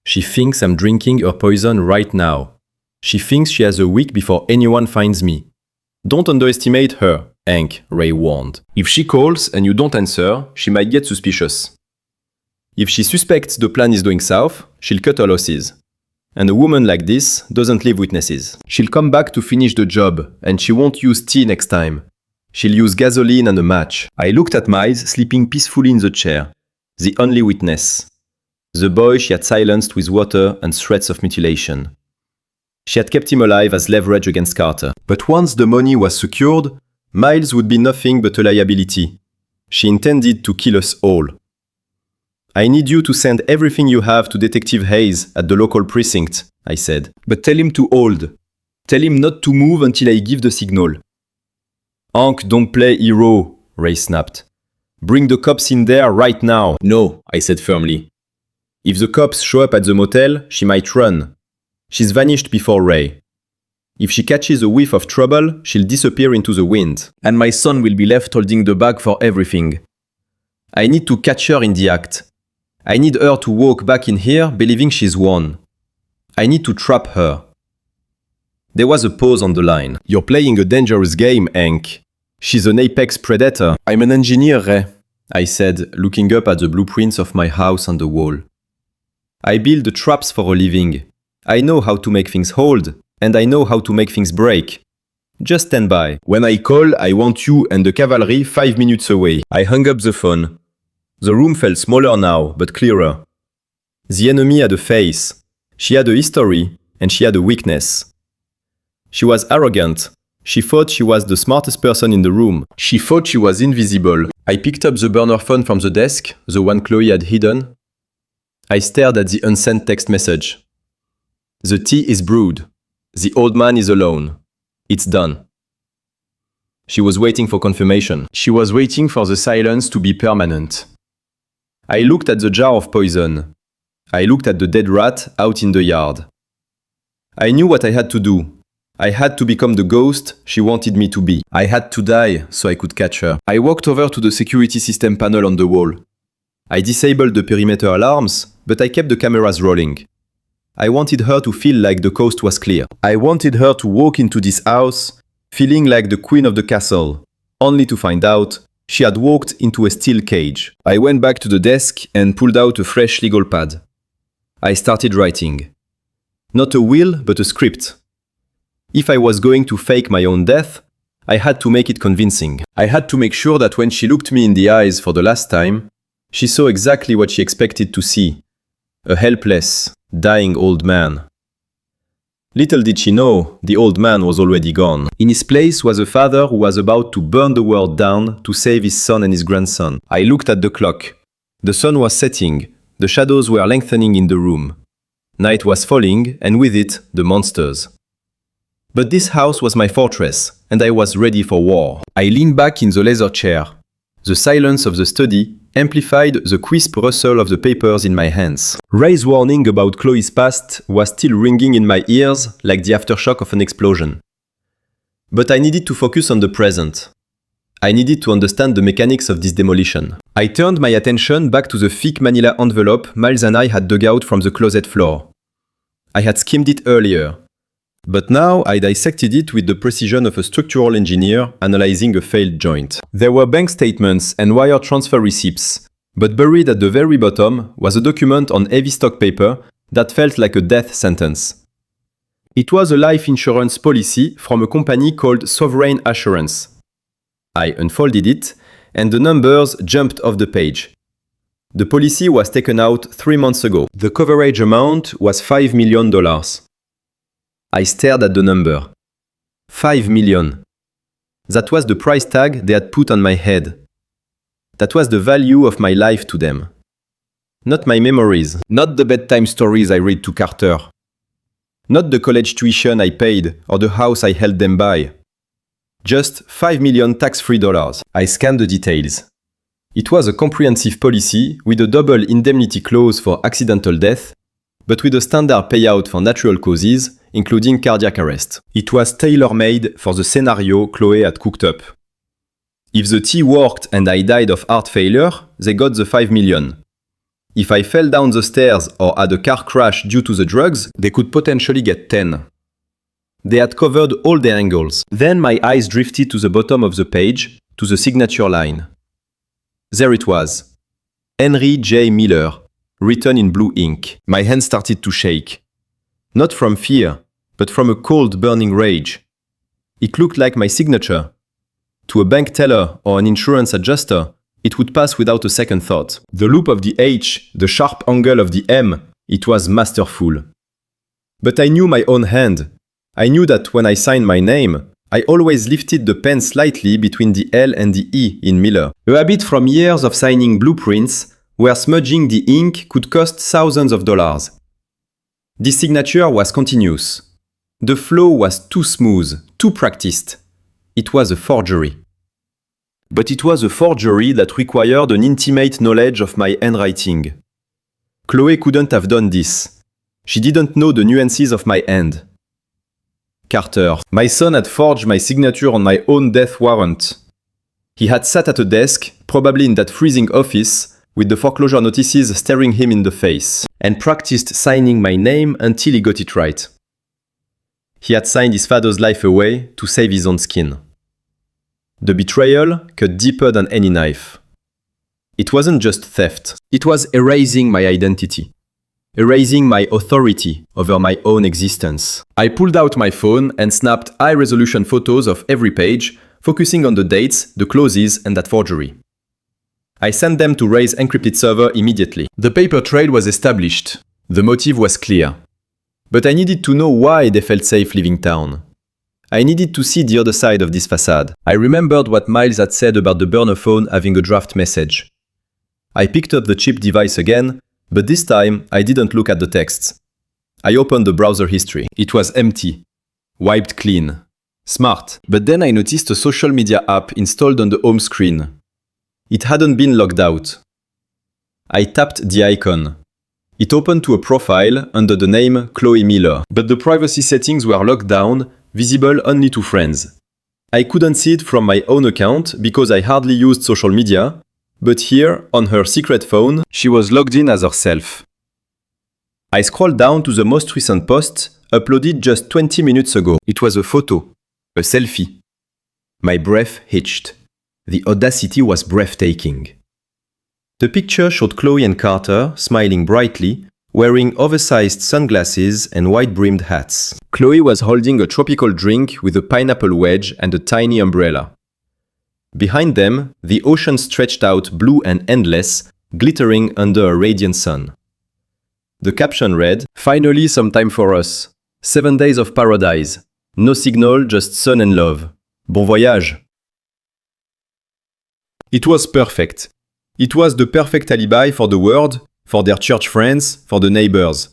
Speaker 1: She thinks I'm drinking her poison right now. She thinks she has a week before anyone finds me. Don't underestimate her, Hank, Ray warned. If she calls and you don't answer, she might get suspicious. If she suspects the plan is going south, she'll cut her losses. And a woman like this doesn't leave witnesses. She'll come back to finish the job, and she won't use tea next time. She'll use gasoline and a match. I looked at Miles sleeping peacefully in the chair, the only witness. The boy she had silenced with water and threats of mutilation. She had kept him alive as leverage against Carter. But once the money was secured, Miles would be nothing but a liability. She intended to kill us all. I need you to send everything you have to Detective Hayes at the local precinct, I said. But tell him to hold. Tell him not to move until I give the signal. Hank, don't play hero, Ray snapped. Bring the cops in there right now. No, I said firmly. If the cops show up at the motel, she might run. She's vanished before Ray. If she catches a whiff of trouble, she'll disappear into the wind. And my son will be left holding the bag for everything. I need to catch her in the act. I need her to walk back in here believing she's won. I need to trap her. There was a pause on the line. You're playing a dangerous game, Hank. She's an apex predator. I'm an engineer, Ray, I said, looking up at the blueprints of my house on the wall. I build the traps for a living. I know how to make things hold, and I know how to make things break. Just stand by. When I call, I want you and the cavalry 5 minutes away. I hung up the phone. The room felt smaller now, but clearer. The enemy had a face. She had a history, and she had a weakness. She was arrogant. She thought she was the smartest person in the room. She thought she was invisible. I picked up the burner phone from the desk, the one Chloe had hidden. I stared at the unsent text message. The tea is brewed. The old man is alone. It's done. She was waiting for confirmation. She was waiting for the silence to be permanent. I looked at the jar of poison. I looked at the dead rat out in the yard. I knew what I had to do. I had to become the ghost she wanted me to be. I had to die so I could catch her. I walked over to the security system panel on the wall. I disabled the perimeter alarms, but I kept the cameras rolling. I wanted her to feel like the coast was clear. I wanted her to walk into this house feeling like the queen of the castle, only to find out She had walked into a steel cage. I went back to the desk and pulled out a fresh legal pad. I started writing. Not a will, but a script. If I was going to fake my own death, I had to make it convincing. I had to make sure that when she looked me in the eyes for the last time, she saw exactly what she expected to see. A helpless, dying old man. Little did she know, the old man was already gone. In his place was a father who was about to burn the world down to save his son and his grandson. I looked at the clock. The sun was setting. The shadows were lengthening in the room. Night was falling, and with it, the monsters. But this house was my fortress, and I was ready for war. I leaned back in the leather chair. The silence of the study amplified the crisp rustle of the papers in my hands. Ray's warning about Chloe's past was still ringing in my ears like the aftershock of an explosion. But I needed to focus on the present. I needed to understand the mechanics of this demolition. I turned my attention back to the thick manila envelope Miles and I had dug out from the closet floor. I had skimmed it earlier. But now I dissected it with the precision of a structural engineer analyzing a failed joint. There were bank statements and wire transfer receipts, but buried at the very bottom was a document on heavy stock paper that felt like a death sentence. It was a life insurance policy from a company called Sovereign Assurance. I unfolded it, and the numbers jumped off the page. The policy was taken out 3 months ago. The coverage amount was $5 million. I stared at the number. 5 million. That was the price tag they had put on my head. That was the value of my life to them. Not my memories, not the bedtime stories I read to Carter. Not the college tuition I paid or the house I held them by. Just 5 million tax-free dollars. I scanned the details. It was a comprehensive policy with a double indemnity clause for accidental death, but with a standard payout for natural causes, including cardiac arrest. It was tailor-made for the scenario Chloe had cooked up. If the tea worked and I died of heart failure, they got the 5 million. If I fell down the stairs or had a car crash due to the drugs, they could potentially get 10. They had covered all their angles. Then my eyes drifted to the bottom of the page, to the signature line. There it was. Henry J. Miller, written in blue ink. My hands started to shake. Not from fear, but from a cold, burning rage. It looked like my signature. To a bank teller or an insurance adjuster, it would pass without a second thought. The loop of the H, the sharp angle of the M, it was masterful. But I knew my own hand. I knew that when I signed my name, I always lifted the pen slightly between the L and the E in Miller. A habit from years of signing blueprints where smudging the ink could cost thousands of dollars. This signature was continuous. The flow was too smooth, too practiced. It was a forgery. But it was a forgery that required an intimate knowledge of my handwriting. Chloe couldn't have done this. She didn't know the nuances of my hand. Carter. My son had forged my signature on my own death warrant. He had sat at a desk, probably in that freezing office, with the foreclosure notices staring him in the face, and practiced signing my name until he got it right. He had signed his father's life away to save his own skin. The betrayal cut deeper than any knife. It wasn't just theft. It was erasing my identity. Erasing my authority over my own existence. I pulled out my phone and snapped high-resolution photos of every page, focusing on the dates, the clauses, and that forgery. I sent them to Ray's encrypted server immediately. The paper trail was established. The motive was clear. But I needed to know why they felt safe leaving town. I needed to see the other side of this facade. I remembered what Miles had said about the burner phone having a draft message. I picked up the chip device again, but this time I didn't look at the texts. I opened the browser history. It was empty. Wiped clean. Smart. But then I noticed a social media app installed on the home screen. It hadn't been logged out. I tapped the icon. It opened to a profile under the name Chloe Miller, but the privacy settings were locked down, visible only to friends. I couldn't see it from my own account because I hardly used social media, but here, on her secret phone, she was logged in as herself. I scrolled down to the most recent post, uploaded just 20 minutes ago. It was a photo, a selfie. My breath hitched. The audacity was breathtaking. The picture showed Chloe and Carter smiling brightly, wearing oversized sunglasses and wide-brimmed hats. Chloe was holding a tropical drink with a pineapple wedge and a tiny umbrella. Behind them, the ocean stretched out blue and endless, glittering under a radiant sun. The caption read, "Finally some time for us. 7 days of paradise. No signal, just sun and love. Bon voyage." It was perfect. It was the perfect alibi for the world, for their church friends, for the neighbors.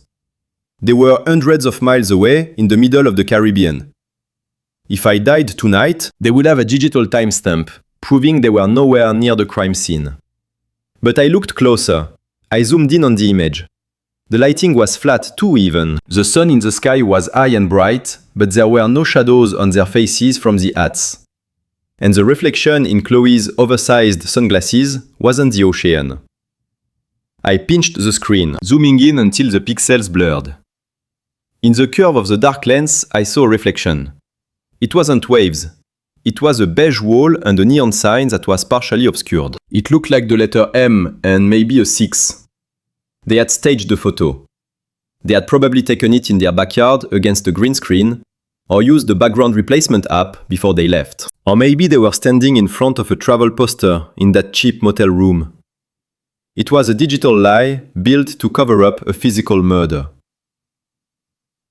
Speaker 1: They were hundreds of miles away in the middle of the Caribbean. If I died tonight, they would have a digital timestamp, proving they were nowhere near the crime scene. But I looked closer. I zoomed in on the image. The lighting was flat too even. The sun in the sky was high and bright, but there were no shadows on their faces from the hats. And the reflection in Chloe's oversized sunglasses wasn't the ocean. I pinched the screen, zooming in until the pixels blurred. In the curve of the dark lens, I saw a reflection. It wasn't waves. It was a beige wall and a neon sign that was partially obscured. It looked like the letter M and maybe a 6. They had staged the photo. They had probably taken it in their backyard against a green screen, or used the background replacement app before they left. Or maybe they were standing in front of a travel poster in that cheap motel room. It was a digital lie built to cover up a physical murder.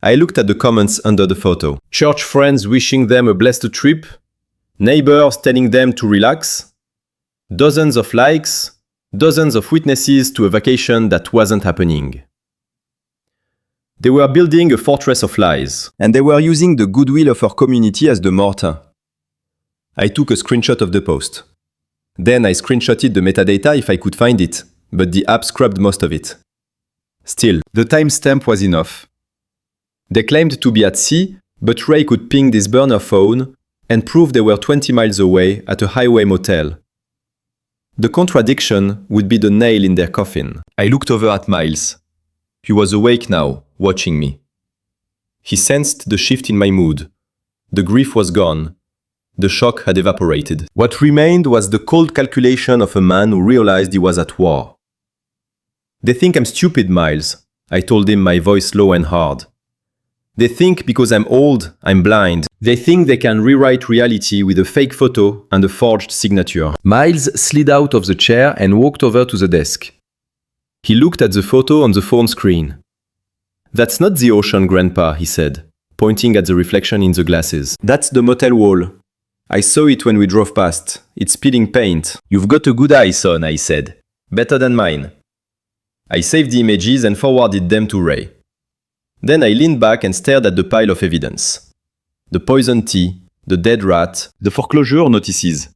Speaker 1: I looked at the comments under the photo. Church friends wishing them a blessed trip, neighbors telling them to relax, dozens of likes, dozens of witnesses to a vacation that wasn't happening. They were building a fortress of lies, and they were using the goodwill of our community as the mortar. I took a screenshot of the post. Then I screenshotted the metadata if I could find it, but the app scrubbed most of it. Still, the timestamp was enough. They claimed to be at sea, but Ray could ping this burner phone and prove they were 20 miles away at a highway motel. The contradiction would be the nail in their coffin. I looked over at Miles. He was awake now, watching me. He sensed the shift in my mood. The grief was gone. The shock had evaporated. What remained was the cold calculation of a man who realized he was at war. "They think I'm stupid, Miles," I told him, my voice low and hard. "They think because I'm old, I'm blind. They think they can rewrite reality with a fake photo and a forged signature." Miles slid out of the chair and walked over to the desk. He looked at the photo on the phone screen. "That's not the ocean, Grandpa," he said, pointing at the reflection in the glasses. "That's the motel wall. I saw it when we drove past. It's spilling paint." "You've got a good eye, son," I said. "Better than mine." I saved the images and forwarded them to Ray. Then I leaned back and stared at the pile of evidence. The poison tea, the dead rat, the foreclosure notices,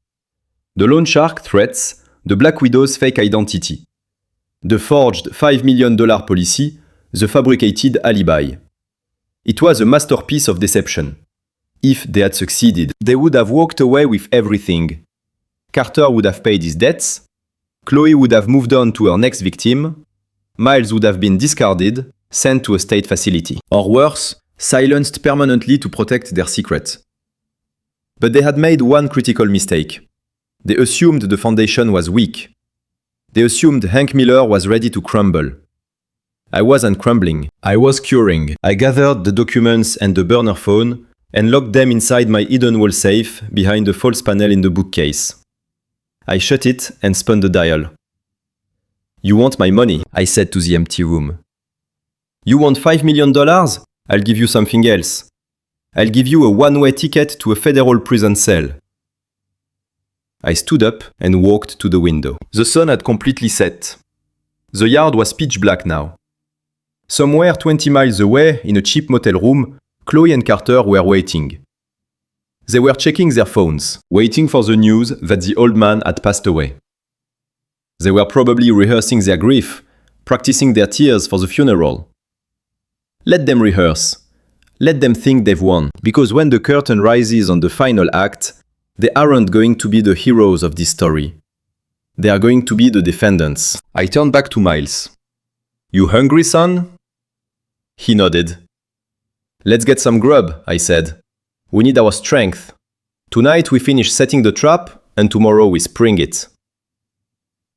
Speaker 1: the loan shark threats, the Black Widow's fake identity, the forged $5 million policy, the fabricated alibi. It was a masterpiece of deception. If they had succeeded, they would have walked away with everything. Carter would have paid his debts, Chloe would have moved on to her next victim, Miles would have been discarded, sent to a state facility, or worse, silenced permanently to protect their secret. But they had made one critical mistake. They assumed the foundation was weak. They assumed Hank Miller was ready to crumble. I wasn't crumbling. I was curing. I gathered the documents and the burner phone and locked them inside my hidden wall safe behind the false panel in the bookcase. I shut it and spun the dial. "You want my money," I said to the empty room. "You want $5 million? I'll give you something else. I'll give you a one-way ticket to a federal prison cell." I stood up and walked to the window. The sun had completely set. The yard was pitch black now. Somewhere 20 miles away, in a cheap motel room, Chloe and Carter were waiting. They were checking their phones, waiting for the news that the old man had passed away. They were probably rehearsing their grief, practicing their tears for the funeral. Let them rehearse. Let them think they've won. Because when the curtain rises on the final act, they aren't going to be the heroes of this story. They are going to be the defendants. I turned back to Miles. "You hungry, son?" He nodded. "Let's get some grub," I said. "We need our strength. Tonight we finish setting the trap, and tomorrow we spring it.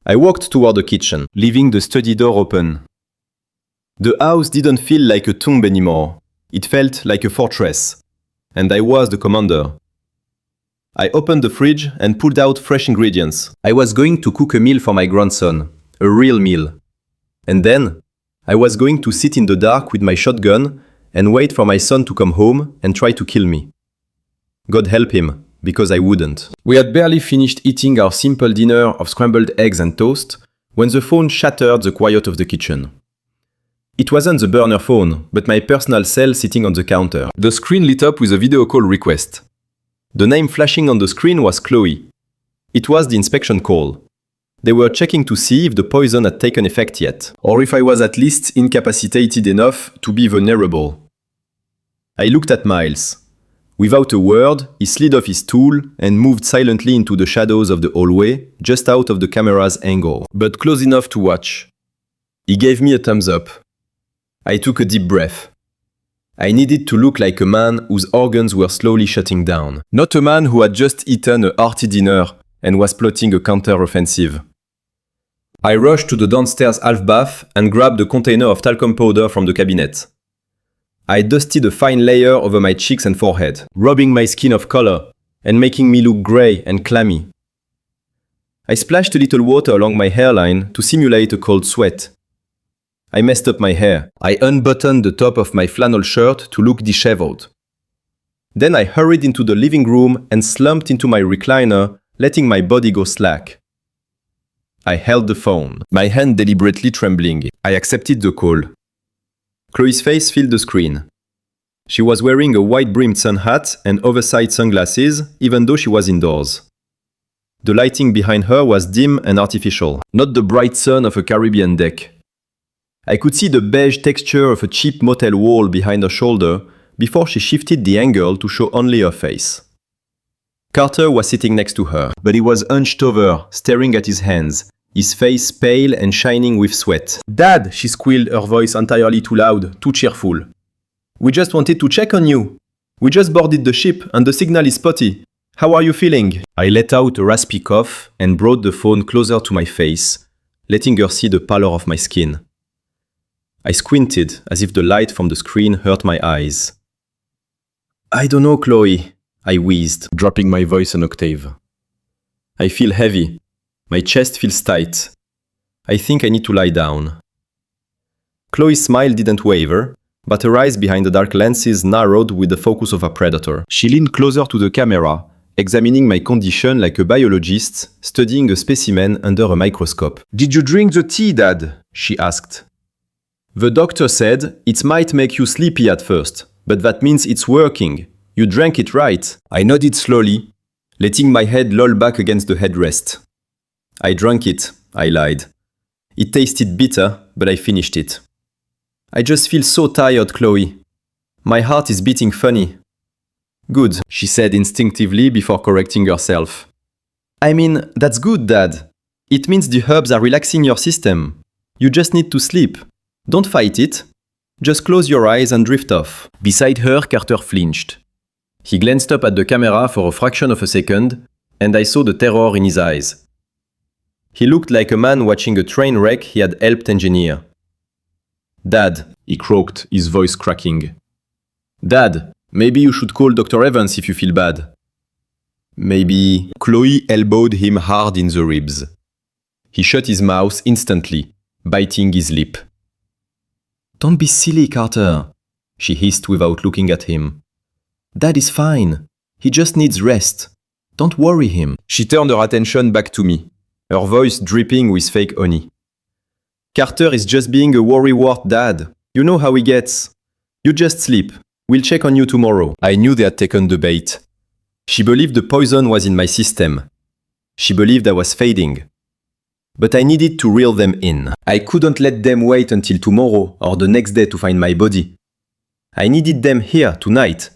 Speaker 1: I walked toward the kitchen, leaving the study door open. The house didn't feel like a tomb anymore. It felt like a fortress. And I was the commander. I opened the fridge and pulled out fresh ingredients. I was going to cook a meal for my grandson. A real meal. And then, I was going to sit in the dark with my shotgun and wait for my son to come home and try to kill me. God help him, because I wouldn't. We had barely finished eating our simple dinner of scrambled eggs and toast when the phone shattered the quiet of the kitchen. It wasn't the burner phone, but my personal cell sitting on the counter. The screen lit up with a video call request. The name flashing on the screen was Chloe. It was the inspection call. They were checking to see if the poison had taken effect yet, or if I was at least incapacitated enough to be vulnerable. I looked at Miles. Without a word, he slid off his stool and moved silently into the shadows of the hallway, just out of the camera's angle, but close enough to watch. He gave me a thumbs up. I took a deep breath. I needed to look like a man whose organs were slowly shutting down, not a man who had just eaten a hearty dinner and was plotting a counter-offensive. I rushed to the downstairs half bath and grabbed a container of talcum powder from the cabinet. I dusted a fine layer over my cheeks and forehead, rubbing my skin of color and making me look grey and clammy. I splashed a little water along my hairline to simulate a cold sweat. I messed up my hair. I unbuttoned the top of my flannel shirt to look disheveled. Then I hurried into the living room and slumped into my recliner, letting my body go slack. I held the phone, my hand deliberately trembling. I accepted the call. Chloe's face filled the screen. She was wearing a wide-brimmed sun hat and oversized sunglasses, even though she was indoors. The lighting behind her was dim and artificial, not the bright sun of a Caribbean deck. I could see the beige texture of a cheap motel wall behind her shoulder before she shifted the angle to show only her face. Carter was sitting next to her, but he was hunched over, staring at his hands, his face pale and shining with sweat. "Dad," she squealed, her voice entirely too loud, too cheerful. "We just wanted to check on you. We just boarded the ship and the signal is spotty. How are you feeling?" I let out a raspy cough and brought the phone closer to my face, letting her see the pallor of my skin. I squinted as if the light from the screen hurt my eyes. "I don't know, Chloe," I wheezed, dropping my voice an octave. "I feel heavy. My chest feels tight. I think I need to lie down." Chloe's smile didn't waver, but her eyes behind the dark lenses narrowed with the focus of a predator. She leaned closer to the camera, examining my condition like a biologist studying a specimen under a microscope. "Did you drink the tea, Dad?" she asked. "The doctor said it might make you sleepy at first, but that means it's working. You drank it right." I nodded slowly, letting my head loll back against the headrest. "I drank it," I lied. "It tasted bitter, but I finished it." "I just feel so tired, Chloe. My heart is beating funny." "Good," she said instinctively before correcting herself. "I mean, that's good, Dad. It means the herbs are relaxing your system. You just need to sleep. Don't fight it. Just close your eyes and drift off." Beside her, Carter flinched. He glanced up at the camera for a fraction of a second, and I saw the terror in his eyes. He looked like a man watching a train wreck he had helped engineer. "Dad," he croaked, his voice cracking. "Dad, maybe you should call Dr. Evans if you feel bad." "Maybe..." Chloe elbowed him hard in the ribs. He shut his mouth instantly, biting his lip. "Don't be silly, Carter," she hissed without looking at him. "Dad is fine. He just needs rest. Don't worry him." She turned her attention back to me, her voice dripping with fake honey. "Carter is just being a worrywart dad. You know how he gets. You just sleep. We'll check on you tomorrow." I knew they had taken the bait. She believed the poison was in my system. She believed I was fading. But I needed to reel them in. I couldn't let them wait until tomorrow or the next day to find my body. I needed them here, tonight.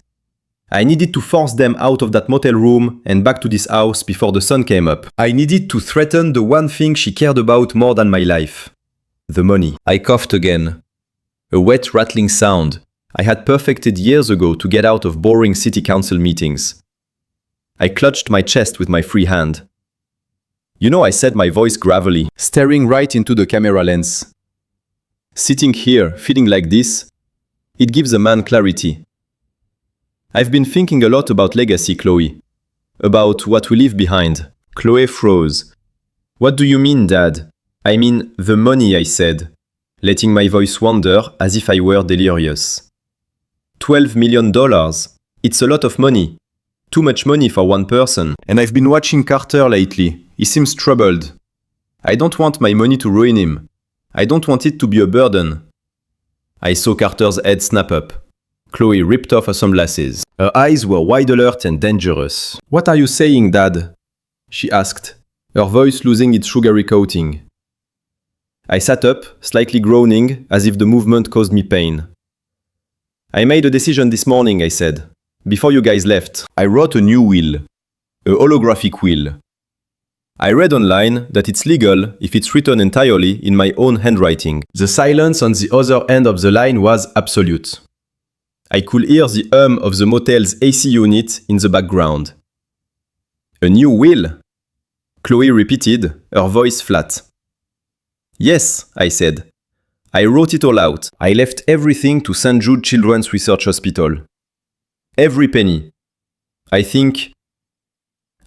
Speaker 1: I needed to force them out of that motel room and back to this house before the sun came up. I needed to threaten the one thing she cared about more than my life. The money. I coughed again. A wet, rattling sound I had perfected years ago to get out of boring city council meetings. I clutched my chest with my free hand. You know, I said my voice gravelly, staring right into the camera lens. Sitting here, feeling like this, it gives a man clarity. I've been thinking a lot about legacy, Chloe. About what we leave behind. Chloe froze. What do you mean, Dad? I mean, the money, I said, letting my voice wander as if I were delirious. $12 million. It's a lot of money. Too much money for one person. And I've been watching Carter lately. He seems troubled. I don't want my money to ruin him. I don't want it to be a burden. I saw Carter's head snap up. Chloe ripped off her sunglasses. Her eyes were wide alert and dangerous. What are you saying, Dad? She asked, her voice losing its sugary coating. I sat up, slightly groaning, as if the movement caused me pain. I made a decision this morning, I said. Before you guys left, I wrote a new will. A holographic will. I read online that it's legal if it's written entirely in my own handwriting. The silence on the other end of the line was absolute. I could hear the hum of the motel's AC unit in the background. A new will? Chloe repeated, her voice flat. Yes, I said. I wrote it all out. I left everything to St. Jude Children's Research Hospital. Every penny. I think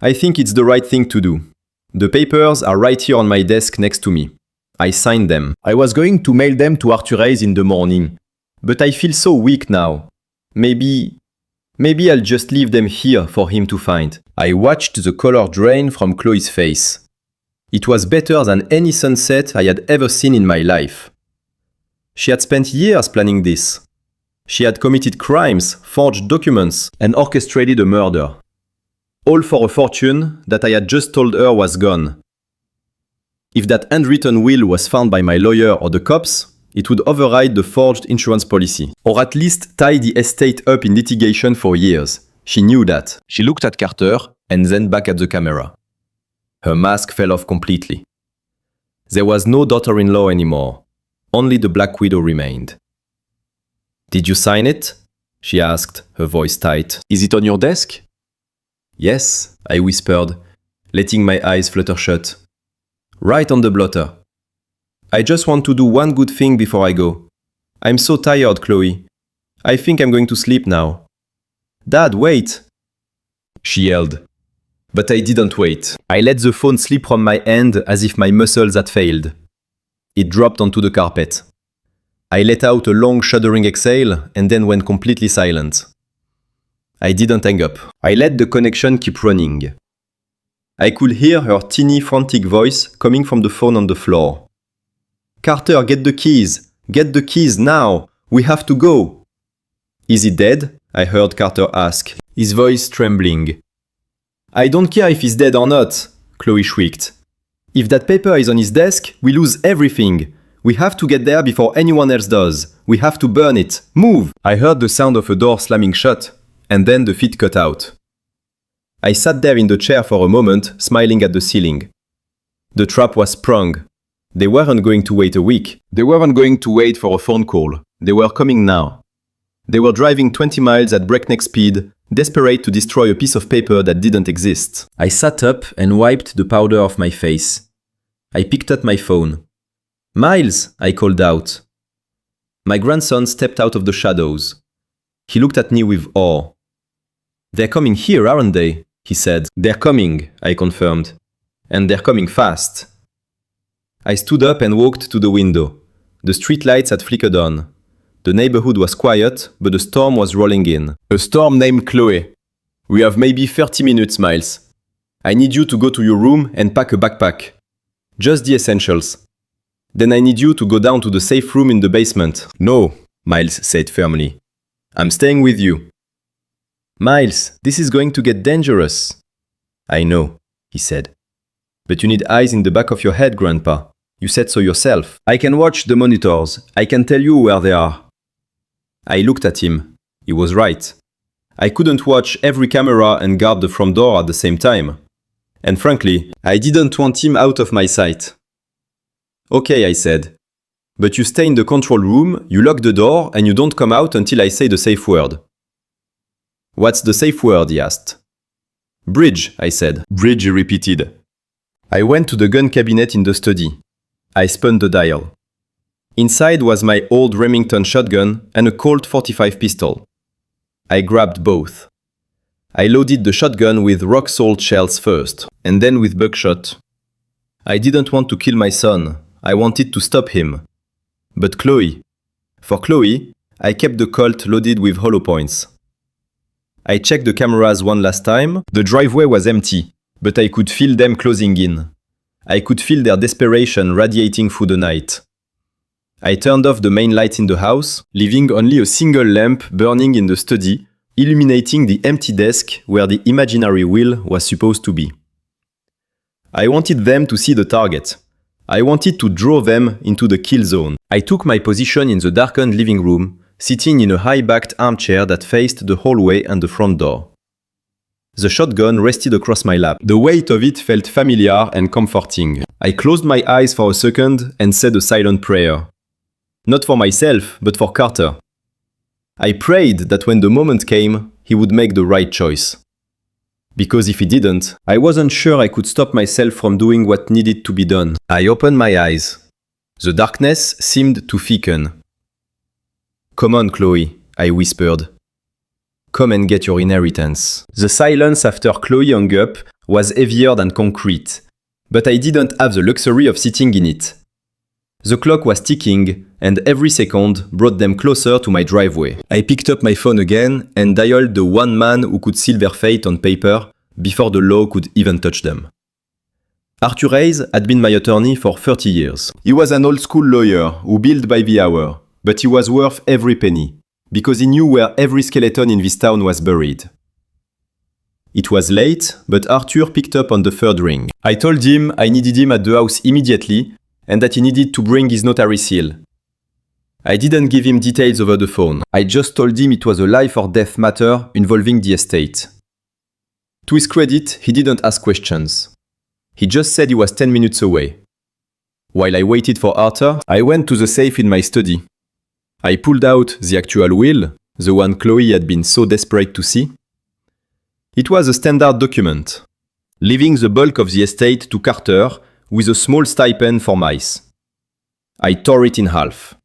Speaker 1: it's the right thing to do. The papers are right here on my desk next to me. I signed them. I was going to mail them to Arthur Hayes in the morning. But I feel so weak now. Maybe I'll just leave them here for him to find. I watched the color drain from Chloe's face. It was better than any sunset I had ever seen in my life. She had spent years planning this. She had committed crimes, forged documents, and orchestrated a murder. All for a fortune that I had just told her was gone. If that handwritten will was found by my lawyer or the cops, it would override the forged insurance policy, or at least tie the estate up in litigation for years. She knew that. She looked at Carter and then back at the camera. Her mask fell off completely. There was no daughter-in-law anymore. Only the Black Widow remained. Did you sign it? She asked, her voice tight. Is it on your desk? Yes, I whispered, letting my eyes flutter shut. Right on the blotter. I just want to do one good thing before I go. I'm so tired, Chloe. I think I'm going to sleep now. Dad, wait! She yelled. But I didn't wait. I let the phone slip from my hand as if my muscles had failed. It dropped onto the carpet. I let out a long shuddering exhale and then went completely silent. I didn't hang up. I let the connection keep running. I could hear her teeny, frantic voice coming from the phone on the floor. Carter, get the keys! Get the keys now! We have to go! Is he dead? I heard Carter ask, his voice trembling. I don't care if he's dead or not, Chloe shrieked. If that paper is on his desk, we lose everything. We have to get there before anyone else does. We have to burn it. Move! I heard the sound of a door slamming shut, and then the feed cut out. I sat there in the chair for a moment, smiling at the ceiling. The trap was sprung. They weren't going to wait a week. They weren't going to wait for a phone call. They were coming now. They were driving 20 miles at breakneck speed, desperate to destroy a piece of paper that didn't exist. I sat up and wiped the powder off my face. I picked up my phone. Miles, I called out. My grandson stepped out of the shadows. He looked at me with awe. They're coming here, aren't they? He said. They're coming, I confirmed. And they're coming fast. I stood up and walked to the window. The streetlights had flickered on. The neighborhood was quiet, but the storm was rolling in. A storm named Chloe. We have maybe 30 minutes, Miles. I need you to go to your room and pack a backpack. Just the essentials. Then I need you to go down to the safe room in the basement. No, Miles said firmly. I'm staying with you. Miles, this is going to get dangerous. I know, he said. But you need eyes in the back of your head, Grandpa. You said so yourself. I can watch the monitors. I can tell you where they are. I looked at him. He was right. I couldn't watch every camera and guard the front door at the same time. And frankly, I didn't want him out of my sight. Okay, I said. But you stay in the control room, you lock the door, and you don't come out until I say the safe word. What's the safe word? He asked. Bridge, I said. Bridge, he repeated.
Speaker 2: I went to the gun cabinet in the study. I spun the dial. Inside was my old Remington shotgun and a Colt 45 pistol. I grabbed both. I loaded the shotgun with rock-salt shells first, and then with buckshot. I didn't want to kill my son. I wanted to stop him. But Chloe. For Chloe, I kept the Colt loaded with hollow points. I checked the cameras one last time. The driveway was empty, but I could feel them closing in. I could feel their desperation radiating through the night. I turned off the main lights in the house, leaving only a single lamp burning in the study, illuminating the empty desk where the imaginary will was supposed to be. I wanted them to see the target. I wanted to draw them into the kill zone. I took my position in the darkened living room, sitting in a high-backed armchair that faced the hallway and the front door. The shotgun rested across my lap. The weight of it felt familiar and comforting. I closed my eyes for a second and said a silent prayer. Not for myself, but for Carter. I prayed that when the moment came, he would make the right choice. Because if he didn't, I wasn't sure I could stop myself from doing what needed to be done. I opened my eyes. The darkness seemed to thicken. "Come on, Chloe," I whispered. "Come and get your inheritance." The silence after Chloe hung up was heavier than concrete, but I didn't have the luxury of sitting in it. The clock was ticking, and every second brought them closer to my driveway. I picked up my phone again and dialed the one man who could seal their fate on paper before the law could even touch them. Arthur Hayes had been my attorney for 30 years. He was an old-school lawyer who billed by the hour, but he was worth every penny, because he knew where every skeleton in this town was buried. It was late, but Arthur picked up on the third ring. I told him I needed him at the house immediately, and that he needed to bring his notary seal. I didn't give him details over the phone. I just told him it was a life or death matter involving the estate. To his credit, he didn't ask questions. He just said he was 10 minutes away. While I waited for Arthur, I went to the safe in my study. I pulled out the actual will, the one Chloe had been so desperate to see. It was a standard document, leaving the bulk of the estate to Carter with a small stipend for mice. I tore it in half.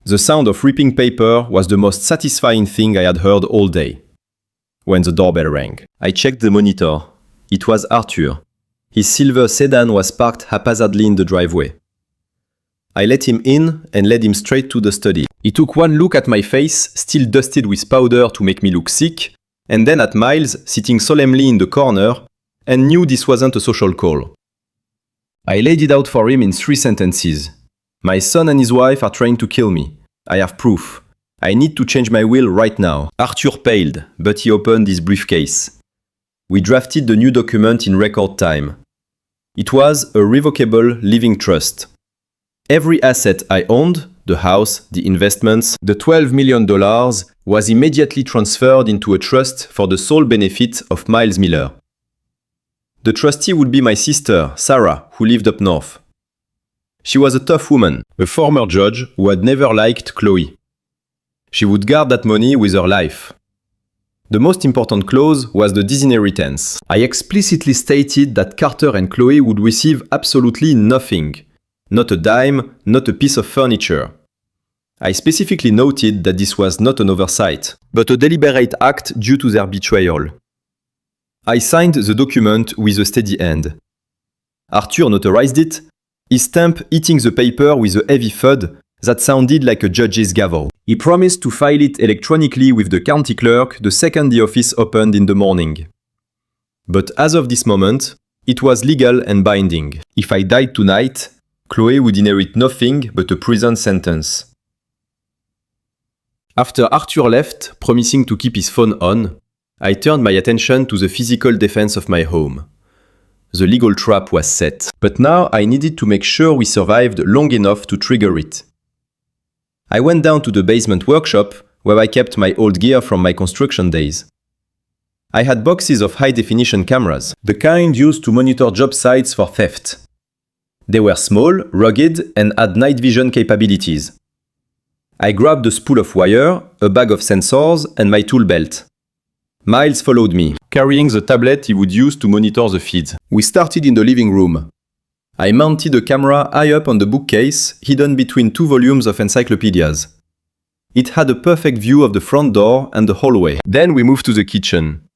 Speaker 2: The sound of ripping paper was the most satisfying thing I had heard all day. When the doorbell rang, I checked the monitor. It was Arthur. His silver sedan was parked haphazardly in the driveway. I let him in and led him straight to the study. He took one look at my face, still dusted with powder to make me look sick, and then at Miles, sitting solemnly in the corner, and knew this wasn't a social call. I laid it out for him in 3 sentences. My son and his wife are trying to kill me. I have proof. I need to change my will right now. Arthur paled, but he opened his briefcase. We drafted the new document in record time. It was a revocable living trust. Every asset I owned, the house, the investments, the $12 million, was immediately transferred into a trust for the sole benefit of Miles Miller. The trustee would be my sister, Sarah, who lived up north. She was a tough woman, a former judge who had never liked Chloe. She would guard that money with her life. The most important clause was the disinheritance. I explicitly stated that Carter and Chloe would receive absolutely nothing. Not a dime, not a piece of furniture. I specifically noted that this was not an oversight, but a deliberate act due to their betrayal. I signed the document with a steady hand. Arthur notarized it, his stamp hitting the paper with a heavy thud that sounded like a judge's gavel. He promised to file it electronically with the county clerk the second the office opened in the morning. But as of this moment, it was legal and binding. If I died tonight, Chloe would inherit nothing but a prison sentence. After Arthur left, promising to keep his phone on, I turned my attention to the physical defense of my home. The legal trap was set, but now I needed to make sure we survived long enough to trigger it. I went down to the basement workshop where I kept my old gear from my construction days. I had boxes of high-definition cameras, the kind used to monitor job sites for theft. They were small, rugged, and had night vision capabilities. I grabbed a spool of wire, a bag of sensors, and my tool belt. Miles followed me.
Speaker 1: carrying the tablet he would use to monitor the feeds.
Speaker 2: We started in the living room. I mounted a camera high up on the bookcase, hidden between two volumes of encyclopedias. It had a perfect view of the front door and the hallway. Then we moved to the kitchen.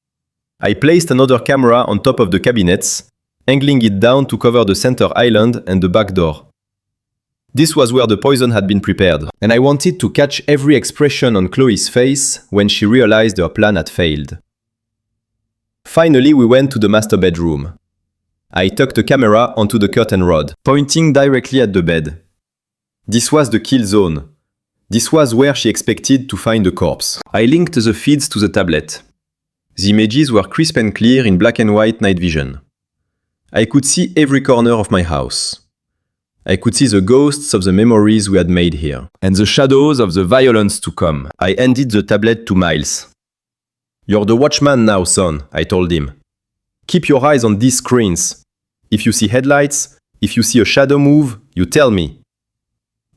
Speaker 2: I placed another camera on top of the cabinets, angling it down to cover the center island and the back door. This was where the poison had been prepared, and I wanted to catch every expression on Chloe's face when she realized her plan had failed. Finally, we went to the master bedroom. I tucked the camera onto the curtain rod, pointing directly at the bed. This was the kill zone. This was where she expected to find the corpse. I linked the feeds to the tablet. The images were crisp and clear in black and white night vision. I could see every corner of my house. I could see the ghosts of the memories we had made here, and the shadows of the violence to come. I handed the tablet to Miles. "You're the watchman now, son," I told him. "Keep your eyes on these screens. If you see headlights, if you see a shadow move, you tell me."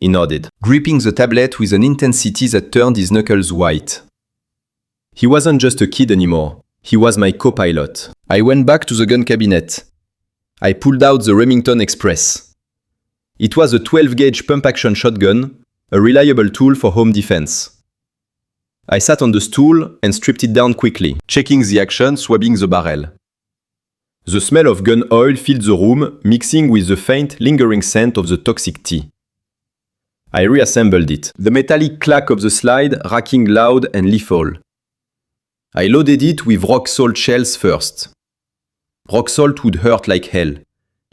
Speaker 2: He nodded, gripping the tablet with an intensity that turned his knuckles white. He wasn't just a kid anymore. He was my co-pilot. I went back to the gun cabinet. I pulled out the Remington Express. It was a 12-gauge pump-action shotgun, a reliable tool for home defense. I sat on the stool and stripped it down quickly, checking the action, swabbing the barrel. The smell of gun oil filled the room, mixing with the faint, lingering scent of the toxic tea. I reassembled it, the metallic clack of the slide racking loud and lethal. I loaded it with rock salt shells first. Rock salt would hurt like hell.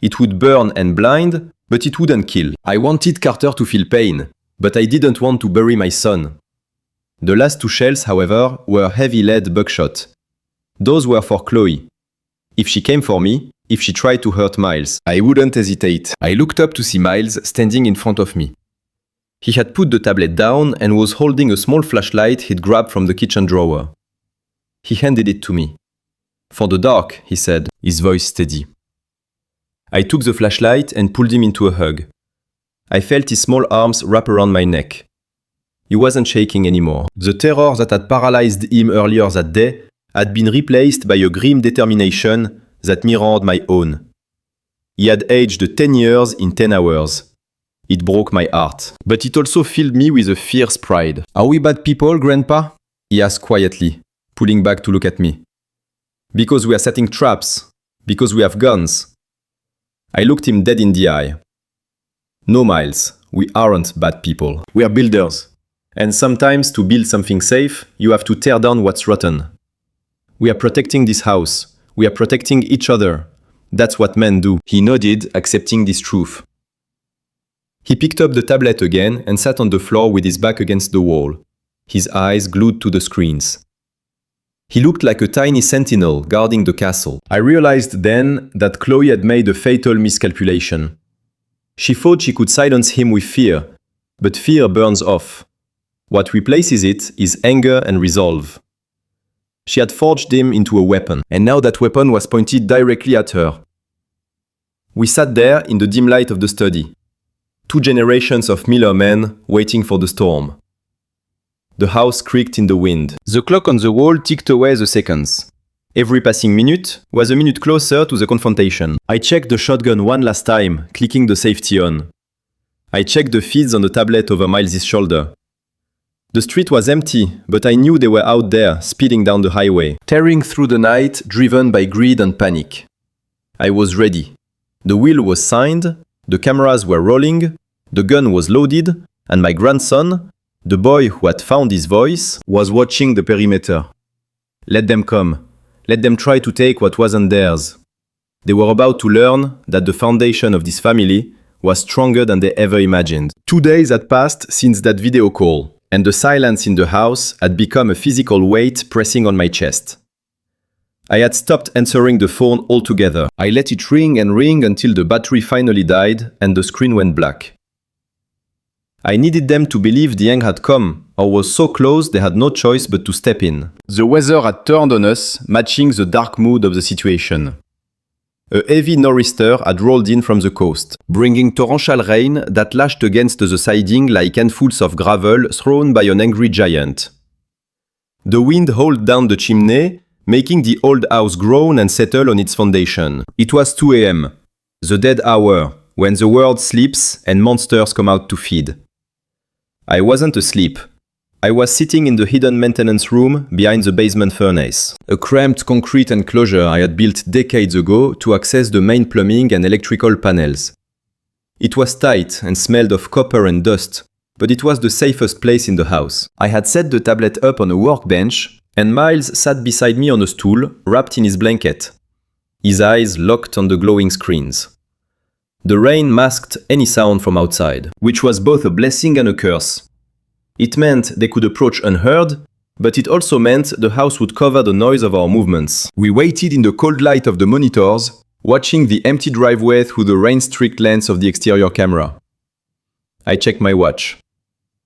Speaker 2: It would burn and blind, but it wouldn't kill. I wanted Carter to feel pain, but I didn't want to bury my son. The last two shells, however, were heavy lead buckshot. Those were for Chloe. If she came for me, if she tried to hurt Miles, I wouldn't hesitate. I looked up to see Miles standing in front of me. He had put the tablet down and was holding a small flashlight he'd grabbed from the kitchen drawer. He handed it to me. "For the dark," he said, his voice steady. I took the flashlight and pulled him into a hug. I felt his small arms wrap around my neck. He wasn't shaking anymore. The terror that had paralyzed him earlier that day had been replaced by a grim determination that mirrored my own. He had aged 10 years in 10 hours. It broke my heart. But it also filled me with a fierce pride. "Are we bad people, Grandpa?" he asked quietly, pulling back to look at me. "Because we are setting traps. Because we have guns." I looked him dead in the eye. "No, Miles, we aren't bad people. We are builders. And sometimes to build something safe, you have to tear down what's rotten. We are protecting this house. We are protecting each other. That's what men do." He nodded, accepting this truth. He picked up the tablet again and sat on the floor with his back against the wall, his eyes glued to the screens. He looked like a tiny sentinel guarding the castle. I realized then that Chloe had made a fatal miscalculation. She thought she could silence him with fear, but fear burns off. What replaces it is anger and resolve. She had forged him into a weapon, and now that weapon was pointed directly at her. We sat there in the dim light of the study. 2 generations of Miller men waiting for the storm. The house creaked in the wind. The clock on the wall ticked away the seconds. Every passing minute was a minute closer to the confrontation. I checked the shotgun one last time, clicking the safety on. I checked the feeds on the tablet over Miles' shoulder. The street was empty, but I knew they were out there, speeding down the highway, tearing through the night, driven by greed and panic. I was ready. The will was signed, the cameras were rolling, the gun was loaded, and my grandson, the boy who had found his voice, was watching the perimeter. Let them come. Let them try to take what wasn't theirs. They were about to learn that the foundation of this family was stronger than they ever imagined. 2 days had passed since that video call, and the silence in the house had become a physical weight pressing on my chest. I had stopped answering the phone altogether. I let it ring and ring until the battery finally died and the screen went black. I needed them to believe the end had come, or was so close they had no choice but to step in. The weather had turned on us, matching the dark mood of the situation. A heavy nor'easter had rolled in from the coast, bringing torrential rain that lashed against the siding like handfuls of gravel thrown by an angry giant. The wind hauled down the chimney,
Speaker 1: making the old house groan and settle on its foundation. It was 2 a.m., the dead hour, when the world sleeps and monsters come out to feed. I wasn't asleep. I was sitting in the hidden maintenance room behind the basement furnace, a cramped concrete enclosure I had built decades ago to access the main plumbing and electrical panels. It was tight and smelled of copper and dust, but it was the safest place in the house. I had set the tablet up on a workbench, and Miles sat beside me on a stool, wrapped in his blanket, his eyes locked on the glowing screens. The rain masked any sound from outside, which was both a blessing and a curse. It meant they could approach unheard, but it also meant the house would cover the noise of our movements. We waited in the cold light of the monitors, watching the empty driveway through the rain-streaked lens of the exterior camera. I checked my watch.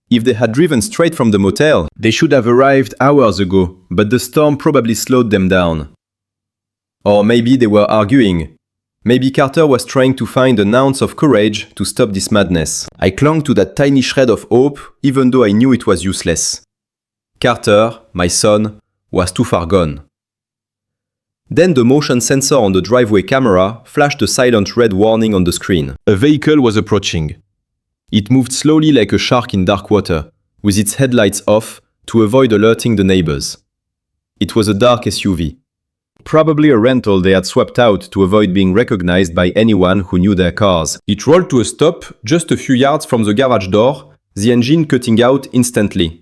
Speaker 1: If they had driven straight from the motel, they should have arrived hours ago, but the storm probably slowed them down. Or maybe they were arguing. Maybe Carter was trying to find an ounce of courage to stop this madness. I clung to that tiny shred of hope, even though I knew it was useless. Carter, my son, was too far gone. Then the motion sensor on the driveway camera flashed a silent red warning on the screen. A vehicle was approaching. It moved slowly like a shark in dark water, with its headlights off to avoid alerting the neighbors. It was a dark SUV. Probably a rental they had swapped out to avoid being recognized by anyone who knew their cars. It rolled to a stop just a few yards from the garage door, the engine cutting out instantly.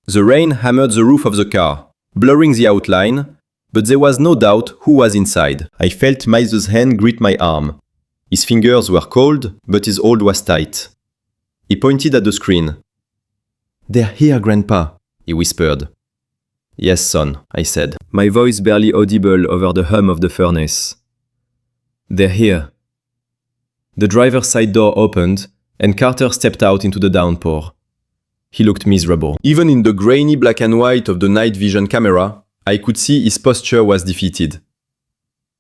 Speaker 1: The rain hammered the roof of the car, blurring the outline, but there was no doubt who was inside. I felt Miles' hand grip my arm. His fingers were cold, but his hold was tight. He pointed at the screen. "They're here, Grandpa," he whispered. "Yes, son," I said, my voice barely audible over the hum of the furnace. "They're here." The driver's side door opened, and Carter stepped out into the downpour. He looked miserable. Even in the grainy black and white of the night vision camera, I could see his posture was defeated.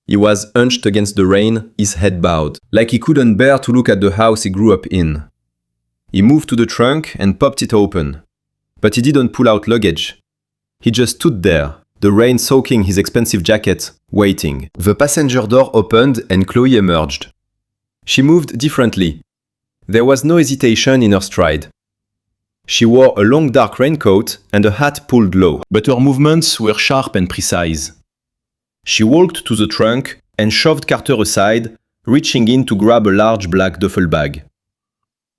Speaker 1: He was hunched against the rain, his head bowed, like he couldn't bear to look at the house he grew up in. He moved to the trunk and popped it open. But he didn't pull out luggage. He just stood there, the rain soaking his expensive jacket, waiting. The passenger door opened and Chloe emerged. She moved differently. There was no hesitation in her stride. She wore a long dark raincoat and a hat pulled low, but her movements were sharp and precise. She walked to the trunk and shoved Carter aside, reaching in to grab a large black duffel bag.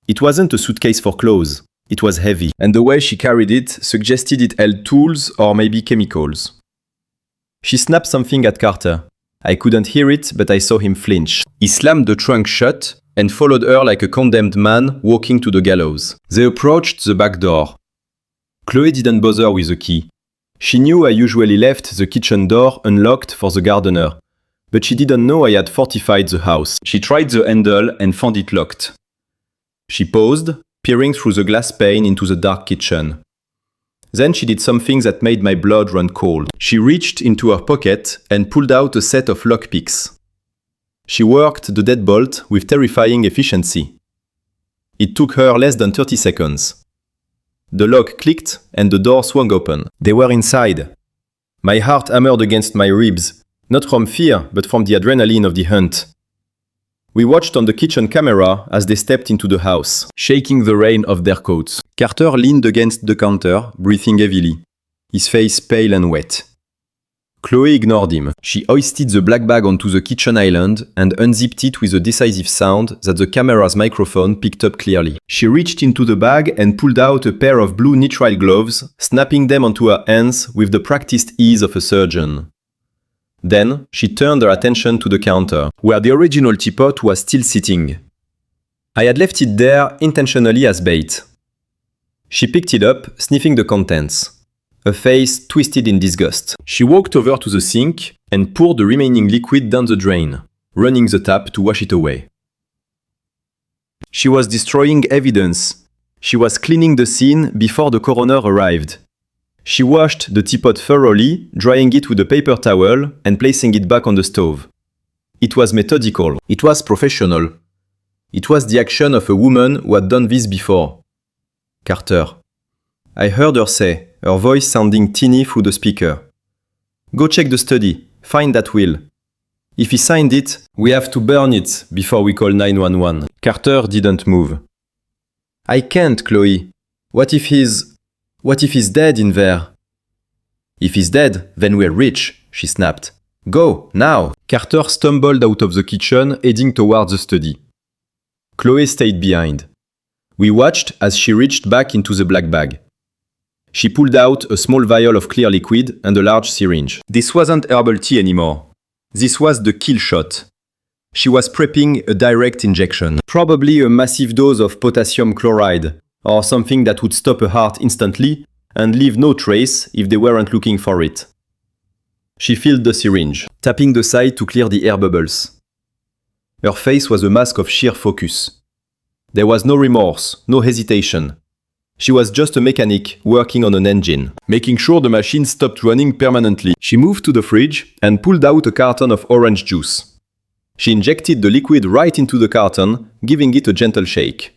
Speaker 1: It wasn't a suitcase for clothes. It was heavy, and the way she carried it suggested it held tools or maybe chemicals. She snapped something at Carter. I couldn't hear it, but I saw him flinch. He slammed the trunk shut and followed her like a condemned man walking to the gallows. They approached the back door. Chloe didn't bother with the key. She knew I usually left the kitchen door unlocked for the gardener, but she didn't know I had fortified the house. She tried the handle and found it locked. She paused, peering through the glass pane into the dark kitchen. Then she did something that made my blood run cold. She reached into her pocket and pulled out a set of lockpicks. She worked the deadbolt with terrifying efficiency. It took her less than 30 seconds. The lock clicked and the door swung open. They were inside. My heart hammered against my ribs, not from fear, but from the adrenaline of the hunt. We watched on the kitchen camera as they stepped into the house, shaking the rain off their coats. Carter leaned against the counter, breathing heavily, his face pale and wet. Chloe ignored him. She hoisted the black bag onto the kitchen island and unzipped it with a decisive sound that the camera's microphone picked up clearly. She reached into the bag and pulled out a pair of blue nitrile gloves, snapping them onto her hands with the practiced ease of a surgeon. Then, she turned her attention to the counter, where the original teapot was still sitting. I had left it there intentionally as bait. She picked it up, sniffing the contents, a face twisted in disgust. She walked over to the sink and poured the remaining liquid down the drain, running the tap to wash it away. She was destroying evidence. She was cleaning the scene before the coroner arrived. She washed the teapot thoroughly, drying it with a paper towel and placing it back on the stove. It was methodical. It was professional. It was the action of a woman who had done this before. Carter. I heard her say, her voice sounding tinny through the speaker. Go check the study. Find that will. If he signed it, we have to burn it before we call 911. Carter didn't move. I can't, Chloe. What if he's dead in there? If he's dead, then we're rich, she snapped. Go, now! Carter stumbled out of the kitchen, heading towards the study. Chloe stayed behind. We watched as she reached back into the black bag. She pulled out a small vial of clear liquid and a large syringe. This wasn't herbal tea anymore. This was the kill shot. She was prepping a direct injection. Probably a massive dose of potassium chloride, or something that would stop a heart instantly and leave no trace if they weren't looking for it. She filled the syringe, tapping the side to clear the air bubbles. Her face was a mask of sheer focus. There was no remorse, no hesitation. She was just a mechanic working on an engine, making sure the machine stopped running permanently. She moved to the fridge and pulled out a carton of orange juice. She injected the liquid right into the carton, giving it a gentle shake.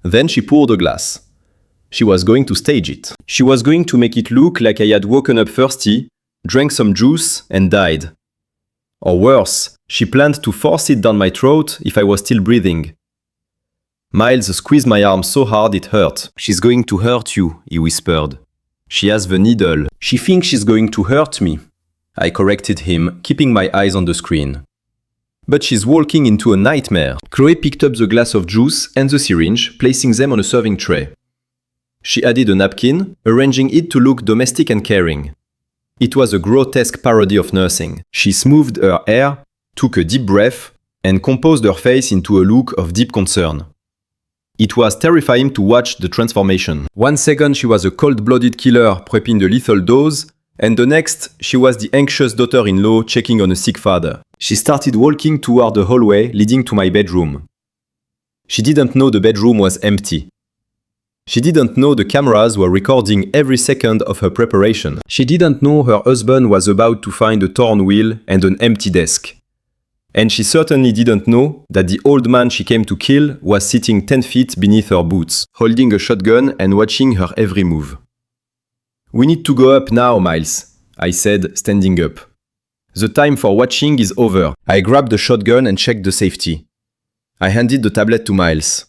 Speaker 1: Then she poured a glass. She was going to stage it. She was going to make it look like I had woken up thirsty, drank some juice, and died. Or worse, she planned to force it down my throat if I was still breathing. Miles squeezed my arm so hard it hurt. She's going to hurt you, he whispered. She has the needle. She thinks she's going to hurt me. I corrected him, keeping my eyes on the screen. But she's walking into a nightmare. Chloe picked up the glass of juice and the syringe, placing them on a serving tray. She added a napkin, arranging it to look domestic and caring. It was a grotesque parody of nursing. She smoothed her hair, took a deep breath, and composed her face into a look of deep concern. It was terrifying to watch the transformation. 1 second she was a cold-blooded killer prepping the lethal dose, and the next she was the anxious daughter-in-law checking on a sick father. She started walking toward the hallway leading to my bedroom. She didn't know the bedroom was empty. She didn't know the cameras were recording every second of her preparation. She didn't know her husband was about to find a torn wheel and an empty desk. And she certainly didn't know that the old man she came to kill was sitting 10 feet beneath her boots, holding a shotgun and watching her every move. We need to go up now, Miles, I said, standing up. The time for watching is over. I grabbed the shotgun and checked the safety. I handed the tablet to Miles.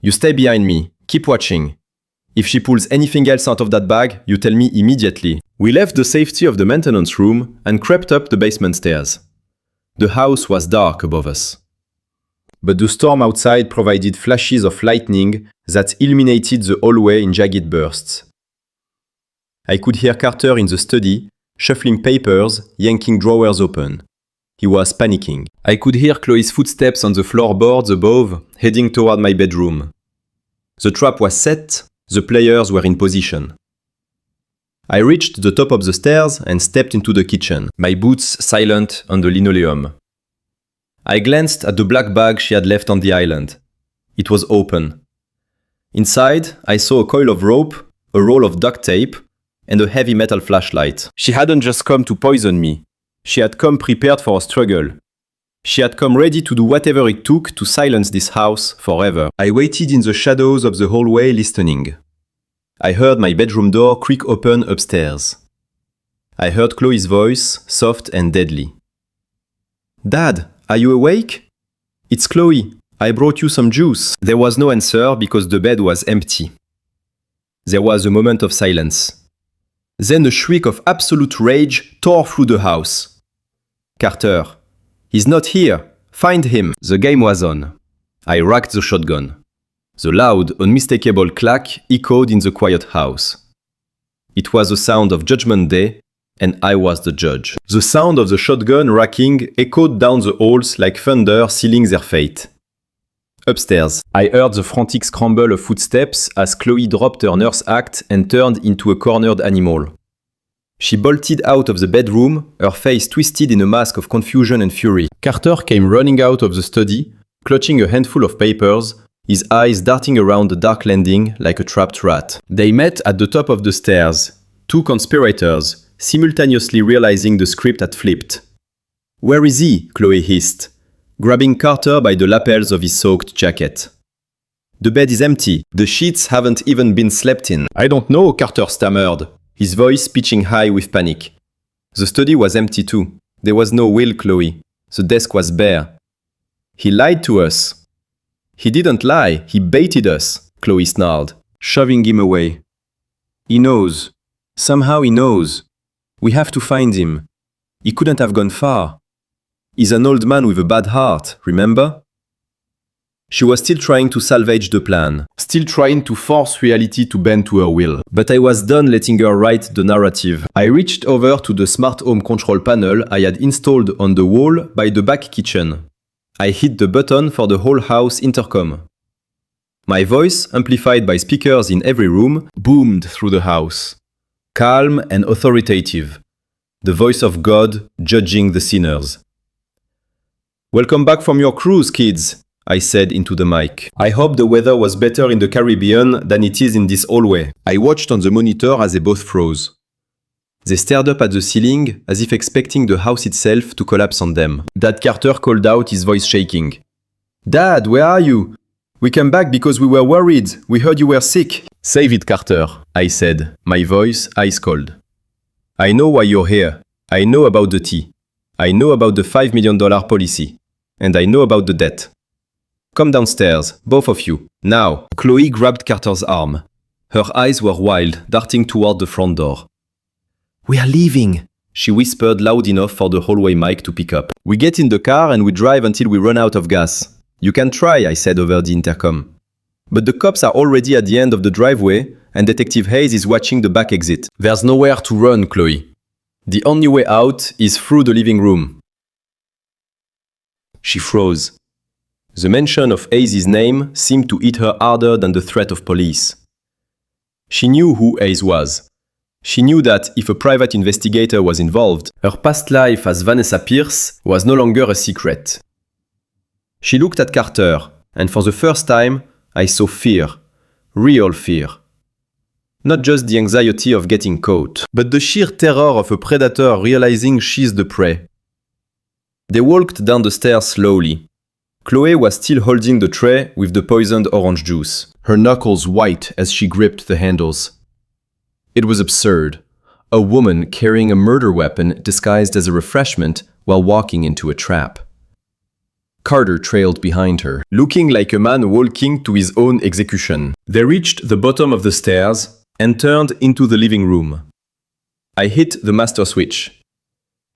Speaker 1: You stay behind me. Keep watching. If she pulls anything else out of that bag, you tell me immediately. We left the safety of the maintenance room and crept up the basement stairs. The house was dark above us. But the storm outside provided flashes of lightning that illuminated the hallway in jagged bursts. I could hear Carter in the study, shuffling papers, yanking drawers open. He was panicking. I could hear Chloe's footsteps on the floorboards above, heading toward my bedroom. The trap was set, the players were in position. I reached the top of the stairs and stepped into the kitchen, my boots silent on the linoleum. I glanced at the black bag she had left on the island. It was open. Inside, I saw a coil of rope, a roll of duct tape, and a heavy metal flashlight. She hadn't just come to poison me. She had come prepared for a struggle. She had come ready to do whatever it took to silence this house forever. I waited in the shadows of the hallway listening. I heard my bedroom door creak open upstairs. I heard Chloe's voice, soft and deadly. Dad, are you awake? It's Chloe. I brought you some juice. There was no answer because the bed was empty. There was a moment of silence. Then a shriek of absolute rage tore through the house. Carter. He's not here. Find him. The game was on. I racked the shotgun. The loud, unmistakable clack echoed in the quiet house. It was the sound of Judgment Day, and I was the judge. The sound of the shotgun racking echoed down the halls like thunder sealing their fate. Upstairs, I heard the frantic scramble of footsteps as Chloe dropped her nurse act and turned into a cornered animal. She bolted out of the bedroom, her face twisted in a mask of confusion and fury. Carter came running out of the study, clutching a handful of papers, his eyes darting around the dark landing like a trapped rat. They met at the top of the stairs, two conspirators, simultaneously realizing the script had flipped. "Where is he?" Chloe hissed, grabbing Carter by the lapels of his soaked jacket. "The bed is empty. The sheets haven't even been slept in." "I don't know," Carter stammered, his voice pitching high with panic.
Speaker 2: The study was empty too. There was no will, Chloe. The desk was bare. He lied to us. He didn't lie, he baited us, Chloe snarled, shoving him away. He knows. Somehow he knows. We have to find him. He couldn't have gone far. He's an old man with a bad heart, remember? She was still trying to salvage the plan, still trying to force reality to bend to her will. But I was done letting her write the narrative. I reached over to the smart home control panel I had installed on the wall by the back kitchen. I hit the button for the whole house intercom. My voice, amplified by speakers in every room, boomed through the house. Calm and authoritative. The voice of God judging the sinners. "Welcome back from your cruise, kids," I said into the mic. I hope the weather was better in the Caribbean than it is in this hallway. I watched on the monitor as they both froze. They stared up at the ceiling as if expecting the house itself to collapse on them. Dad Carter called out, his voice shaking. "Dad, where are you? We came back because we were worried. We heard you were sick." "Save it, Carter," I said, my voice ice cold. "I know why you're here. I know about the tea. I know about the $5 million policy. And I know about the debt. Come downstairs, both of you, now." Chloe grabbed Carter's arm. Her eyes were wild, darting toward the front door. "We are leaving," she whispered loud enough for the hallway mic to pick up. "We get in the car and we drive until we run out of gas. You can try," I said over the intercom. "But the cops are already at the end of the driveway and Detective Hayes is watching the back exit. There's nowhere to run, Chloe. The only way out is through the living room." She froze. The mention of Hayes' name seemed to hit her harder than the threat of police. She knew who Hayes was. She knew that if a private investigator was involved, her past life as Vanessa Pierce was no longer a secret. She looked at Carter, and for the first time, I saw fear. Real fear. Not just the anxiety of getting caught, but the sheer terror of a predator realizing she's the prey. They walked down the stairs slowly. Chloe was still holding the tray with the poisoned orange juice, her knuckles white as she gripped the handles. It was absurd. A woman carrying a murder weapon disguised as a refreshment while walking into a trap. Carter trailed behind her, looking like a man walking to his own execution. They reached the bottom of the stairs and turned into the living room. I hit the master switch.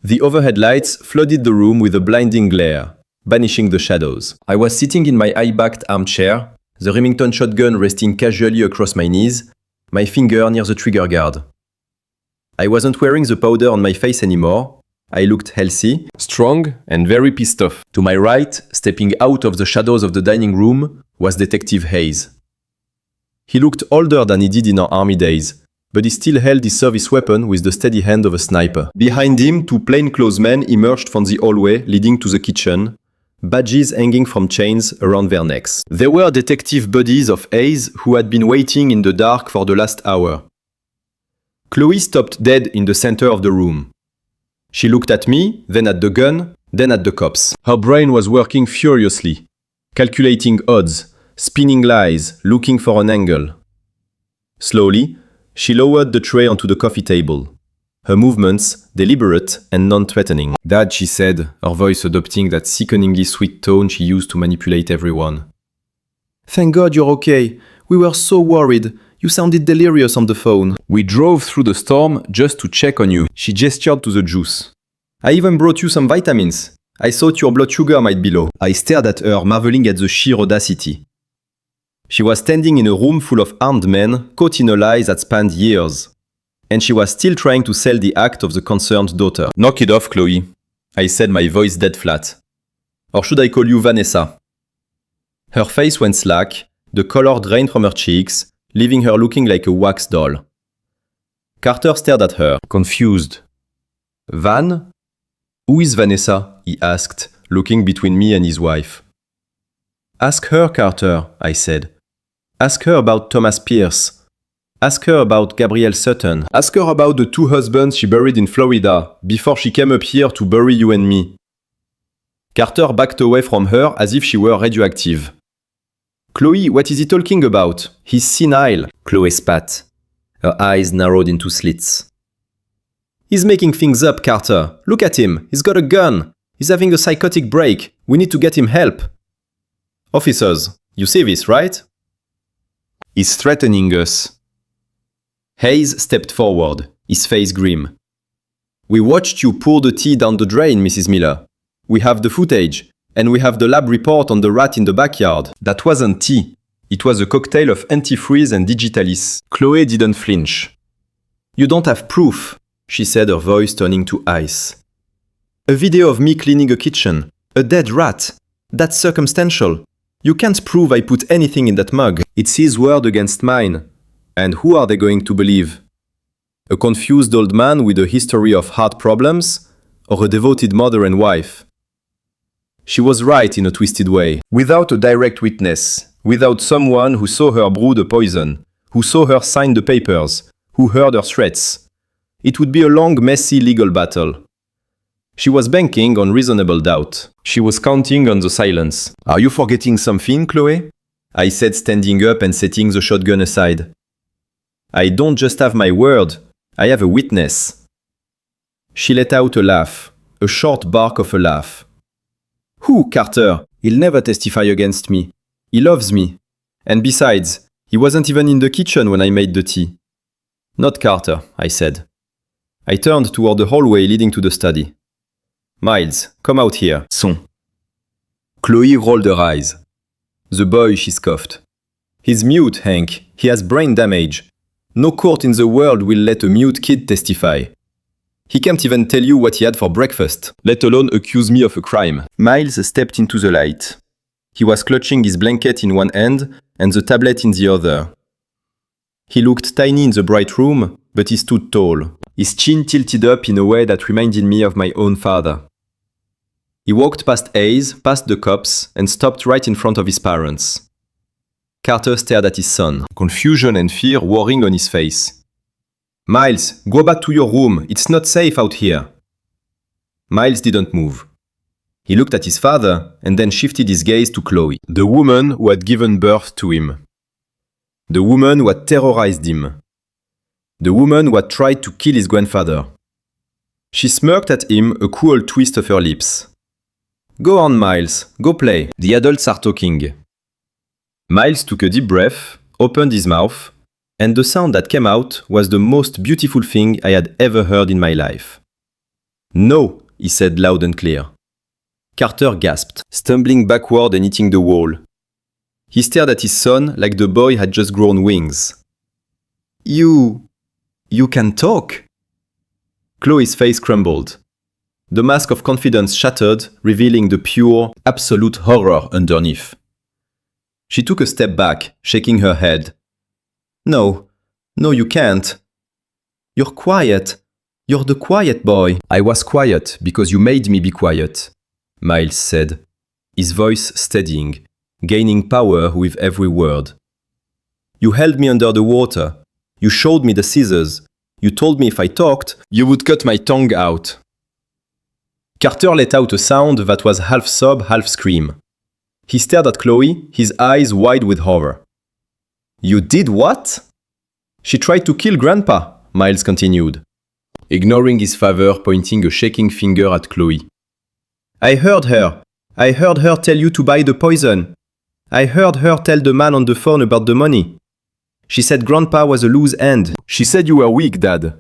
Speaker 2: The overhead lights flooded the room with a blinding glare, banishing the shadows. I was sitting in my high-backed armchair, the Remington shotgun resting casually across my knees, my finger near the trigger guard. I wasn't wearing the powder on my face anymore. I looked healthy, strong, and very pissed off. To my right, stepping out of the shadows of the dining room, was Detective Hayes. He looked older than he did in our army days, but he still held his service weapon with the steady hand of a sniper. Behind him, two plainclothes men emerged from the hallway leading to the kitchen, badges hanging from chains around their necks. They were detective buddies of Hayes who had been waiting in the dark for the last hour. Chloe stopped dead in the center of the room. She looked at me, then at the gun, then at the cops. Her brain was working furiously, calculating odds, spinning lies, looking for an angle. Slowly, she lowered the tray onto the coffee table. Her movements deliberate and non-threatening. "Dad," she said, her voice adopting that sickeningly sweet tone she used to manipulate everyone. "Thank God you're okay. We were so worried. You sounded delirious on the phone. We drove through the storm just to check on you." She gestured to the juice. "I even brought you some vitamins. I thought your blood sugar might be low." I stared at her, marveling at the sheer audacity. She was standing in a room full of armed men, caught in a lie that spanned years. And she was still trying to sell the act of the concerned daughter. "Knock it off, Chloe," I said, my voice dead flat. "Or should I call you Vanessa?" Her face went slack, the color drained from her cheeks, leaving her looking like a wax doll. Carter stared at her, confused. "Van? Who is Vanessa?" he asked, looking between me and his wife. "Ask her, Carter," I said. "Ask her about Thomas Pierce. Ask her about Gabrielle Sutton. Ask her about the two husbands she buried in Florida before she came up here to bury you and me." Carter backed away from her as if she were radioactive. "Chloe, what is he talking about? He's senile," Chloe spat. Her eyes narrowed into slits. He's making things up, Carter. Look at him. He's got a gun. He's having a psychotic break. We need to get him help. Officers, you see this, right? He's threatening us. Hayes stepped forward, his face grim. We watched you pour the tea down the drain, Mrs. Miller. We have the footage, and we have the lab report on the rat in the backyard. That wasn't tea. It was a cocktail of antifreeze and digitalis. Chloe didn't flinch. You don't have proof, she said, her voice turning to ice. A video of me cleaning a kitchen. A dead rat. That's circumstantial. You can't prove I put anything in that mug. It's his word against mine. And who are they going to believe? A confused old man with a history of heart problems? Or a devoted mother and wife? She was right in a twisted way. Without a direct witness, without someone who saw her brew the poison, who saw her sign the papers, who heard her threats, it would be a long, messy legal battle. She was banking on reasonable doubt. She was counting on the silence. Are you forgetting something, Chloe? I said, standing up and setting the shotgun aside. I don't just have my word, I have a witness. She let out a laugh, a short bark of a laugh. Who, Carter? He'll never testify against me. He loves me. And besides, he wasn't even in the kitchen when I made the tea. Not Carter, I said. I turned toward the hallway leading to the study. Miles, come out here. Son. Chloe rolled her eyes. The boy, she scoffed. He's mute, Hank. He has brain damage. No court in the world will let a mute kid testify. He can't even tell you what he had for breakfast, let alone accuse me of a crime. Miles stepped into the light. He was clutching his blanket in one hand and the tablet in the other. He looked tiny in the bright room, but he stood tall, his chin tilted up in a way that reminded me of my own father. He walked past Hayes, past the cops, and stopped right in front of his parents. Carter stared at his son, confusion and fear warring on his face. Miles, go back to your room. It's not safe out here. Miles didn't move. He looked at his father and then shifted his gaze to Chloe, the woman who had given birth to him. The woman who had terrorized him. The woman who had tried to kill his grandfather. She smirked at him, a cruel twist of her lips. Go on, Miles. Go play. The adults are talking. Miles took a deep breath, opened his mouth, and the sound that came out was the most beautiful thing I had ever heard in my life. No, he said loud and clear. Carter gasped, stumbling backward and hitting the wall. He stared at his son like the boy had just grown wings. You can talk? Chloe's face crumbled. The mask of confidence shattered, revealing the pure, absolute horror underneath. She took a step back, shaking her head. No, you can't. You're quiet. You're the quiet boy. I was quiet because you made me be quiet, Miles said, his voice steadying, gaining power with every word. You held me under the water. You showed me the scissors. You told me if I talked, you would cut my tongue out. Carter let out a sound that was half sob, half scream. He stared at Chloe, his eyes wide with horror. You did what? She tried to kill Grandpa, Miles continued, ignoring his father, pointing a shaking finger at Chloe. I heard her. I heard her tell you to buy the poison. I heard her tell the man on the phone about the money. She said Grandpa was a loose end. She said you were weak, Dad.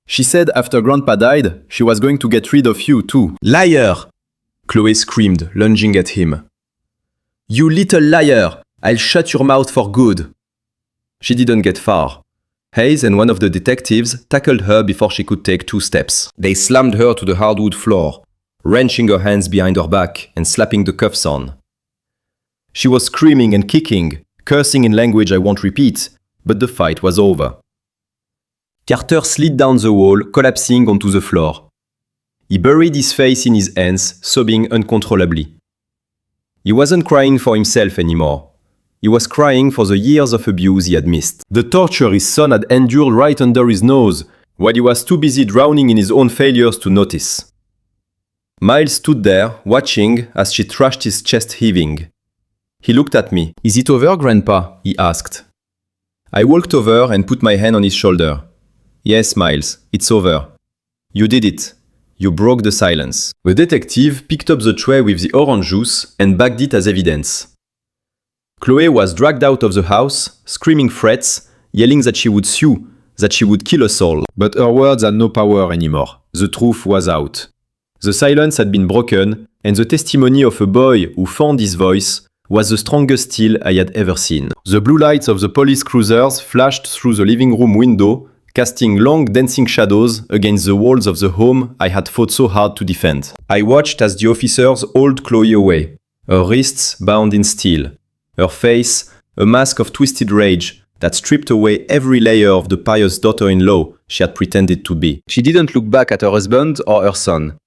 Speaker 2: She said after Grandpa died, she was going to get rid of you too. Liar! Chloe screamed, lunging at him. You little liar! I'll shut your mouth for good. She didn't get far. Hayes and one of the detectives tackled her before she could take 2 steps. They slammed her to the hardwood floor, wrenching her hands behind her back and slapping the cuffs on. She was screaming and kicking, cursing in language I won't repeat, but the fight was over. Carter slid down the wall, collapsing onto the floor. He buried his face in his hands, sobbing uncontrollably. He wasn't crying for himself anymore. He was crying for the years of abuse he had missed. The torture his son had endured right under his nose, while he was too busy drowning in his own failures to notice. Miles stood there, watching as she thrashed his chest heaving. He looked at me. Is it over, Grandpa? He asked. I walked over and put my hand on his shoulder. Yes, Miles, it's over. You did it. You broke the silence.
Speaker 1: The detective picked up the tray with the orange juice and bagged it as evidence.
Speaker 2: Chloe was dragged out of the house, screaming threats, yelling that she would sue, that she would kill us all. But her words had no power anymore. The truth was out. The silence had been broken, and the testimony of a boy who found his voice was the strongest steel I had ever seen. The blue lights of the police cruisers flashed through the living room window, casting long dancing shadows against the walls of the home I had fought so hard to defend. I watched as the officers hauled Chloe away, her wrists bound in steel, her face a mask of twisted rage that stripped away every layer of the pious daughter-in-law she had pretended to be. She didn't look back at her husband or her son.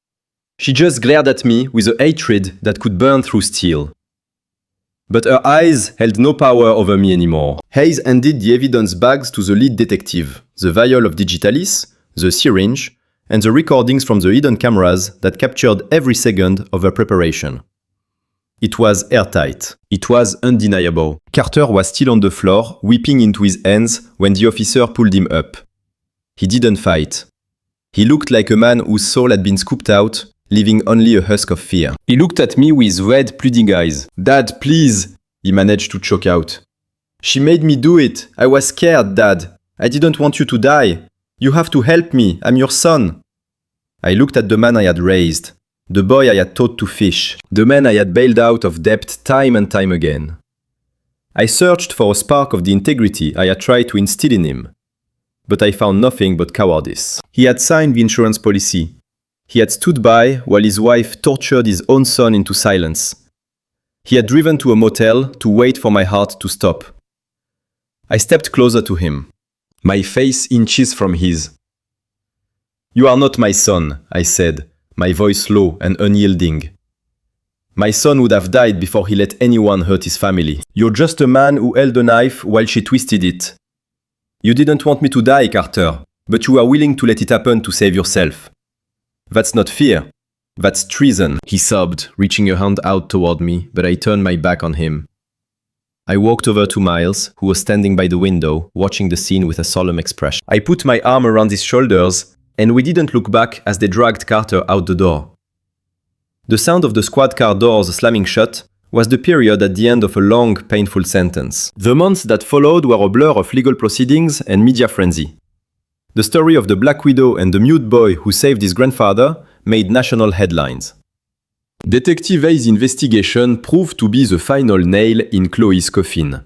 Speaker 2: She just glared at me with a hatred that could burn through steel. But her eyes held no power over me anymore. Hayes handed the evidence bags to the lead detective, the vial of digitalis, the syringe, and the recordings from the hidden cameras that captured every second of her preparation. It was airtight. It was undeniable. Carter was still on the floor, weeping into his hands when the officer pulled him up. He didn't fight. He looked like a man whose soul had been scooped out, leaving only a husk of fear. He looked at me with red, pleading eyes. "Dad, please!" he managed to choke out. "She made me do it. I was scared, Dad. I didn't want you to die. You have to help me. I'm your son." I looked at the man I had raised, the boy I had taught to fish, the man I had bailed out of debt time and time again. I searched for a spark of the integrity I had tried to instill in him, but I found nothing but cowardice. He had signed the insurance policy. He had stood by while his wife tortured his own son into silence. He had driven to a motel to wait for my heart to stop. I stepped closer to him, my face inches from his. "You are not my son," I said, my voice low and unyielding. "My son would have died before he let anyone hurt his family. You're just a man who held a knife while she twisted it. You didn't want me to die, Carter, but you are willing to let it happen to save yourself. That's not fear. That's treason," he sobbed, reaching a hand out toward me, but I turned my back on him. I walked over to Miles, who was standing by the window, watching the scene with a solemn expression. I put my arm around his shoulders, and we didn't look back as they dragged Carter out the door. The sound of the squad car doors slamming shut was the period at the end of a long, painful sentence. The months that followed were a blur of legal proceedings and media frenzy. The story of the Black Widow and the mute boy who saved his grandfather made national headlines. Detective Hayes' investigation proved to be the final nail in Chloe's coffin.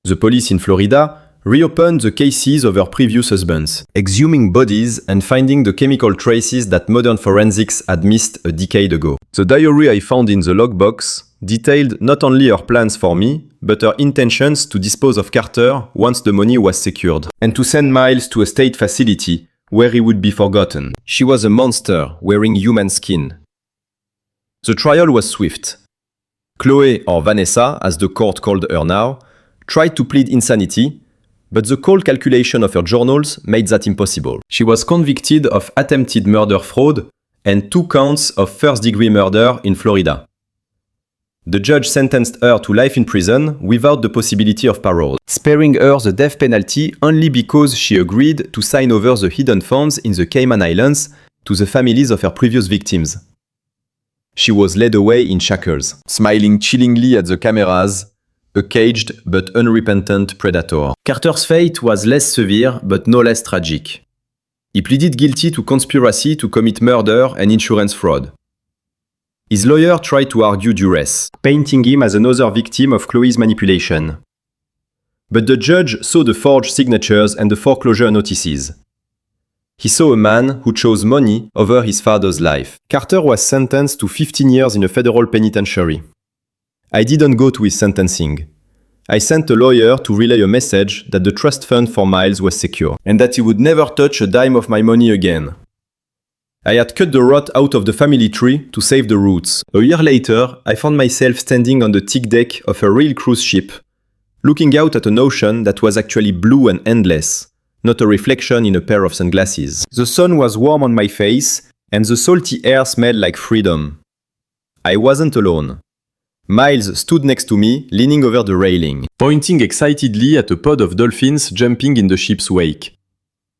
Speaker 2: The police in Florida reopened the cases of her previous husbands, exhuming bodies and finding the chemical traces that modern forensics had missed a decade ago. The diary I found in the logbox detailed not only her plans for me, but her intentions to dispose of Carter once the money was secured, and to send Miles to a state facility where he would be forgotten. She was a monster wearing human skin. The trial was swift. Chloe, or Vanessa, as the court called her now, tried to plead insanity, but the cold calculation of her journals made that impossible. She was convicted of attempted murder fraud and 2 counts of first-degree murder in Florida. The judge sentenced her to life in prison without the possibility of parole, sparing her the death penalty only because she agreed to sign over the hidden funds in the Cayman Islands to the families of her previous victims. She was led away in shackles, smiling chillingly at the cameras, a caged but unrepentant predator. Carter's fate was less severe but no less tragic. He pleaded guilty to conspiracy to commit murder and insurance fraud. His lawyer tried to argue duress, painting him as another victim of Chloe's manipulation. But the judge saw the forged signatures and the foreclosure notices. He saw a man who chose money over his father's life. Carter was sentenced to 15 years in a federal penitentiary. I didn't go to his sentencing. I sent a lawyer to relay a message that the trust fund for Miles was secure, and that he would never touch a dime of my money again. I had cut the rot out of the family tree to save the roots. A year later, I found myself standing on the thick deck of a real cruise ship, looking out at an ocean that was actually blue and endless, not a reflection in a pair of sunglasses. The sun was warm on my face, and the salty air smelled like freedom. I wasn't alone. Miles stood next to me, leaning over the railing, pointing excitedly at a pod of dolphins jumping in the ship's wake.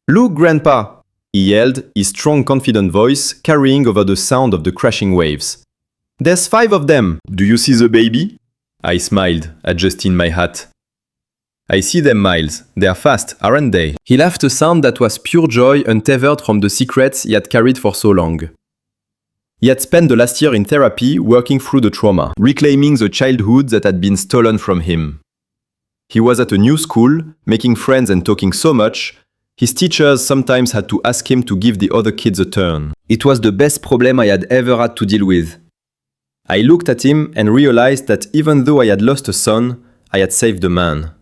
Speaker 2: "Look, Grandpa!
Speaker 1: he yelled, his strong, confident voice carrying over the sound of the crashing waves. "There's 5 of them! Do you see the baby?" I smiled, adjusting my hat. "I see them, Miles. They're fast, aren't they?" He laughed a sound that was pure joy, untethered from the secrets he had carried for so long. He had spent the last year in therapy working through the trauma, reclaiming the childhood that had been stolen from him. He was at a new school, making friends and talking so much, his teachers sometimes had to ask him to give the other kids a turn. It was the best problem I had ever had to deal with. I looked at him and realized that even though I had lost a son, I had saved a man.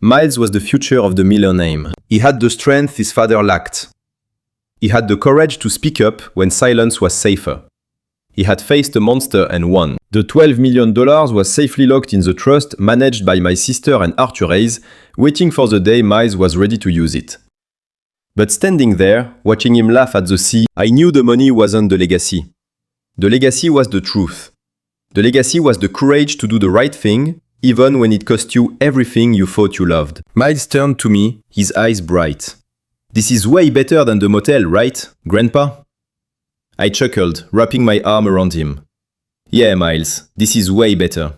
Speaker 1: Miles was the future of the Miller name. He had the strength his father lacked. He had the courage to speak up when silence was safer. He had faced a monster and won. The $12 million was safely locked in the trust managed by my sister and Arthur Hayes, waiting for the day Miles was ready to use it. But standing there, watching him laugh at the sea, I knew the money wasn't the legacy. The legacy was the truth. The legacy was the courage to do the right thing, even when it cost you everything you thought you loved. Miles turned to me, his eyes bright. "This is way better than the motel, right, Grandpa?" I chuckled, wrapping my arm around him. "Yeah, Miles, this is way better."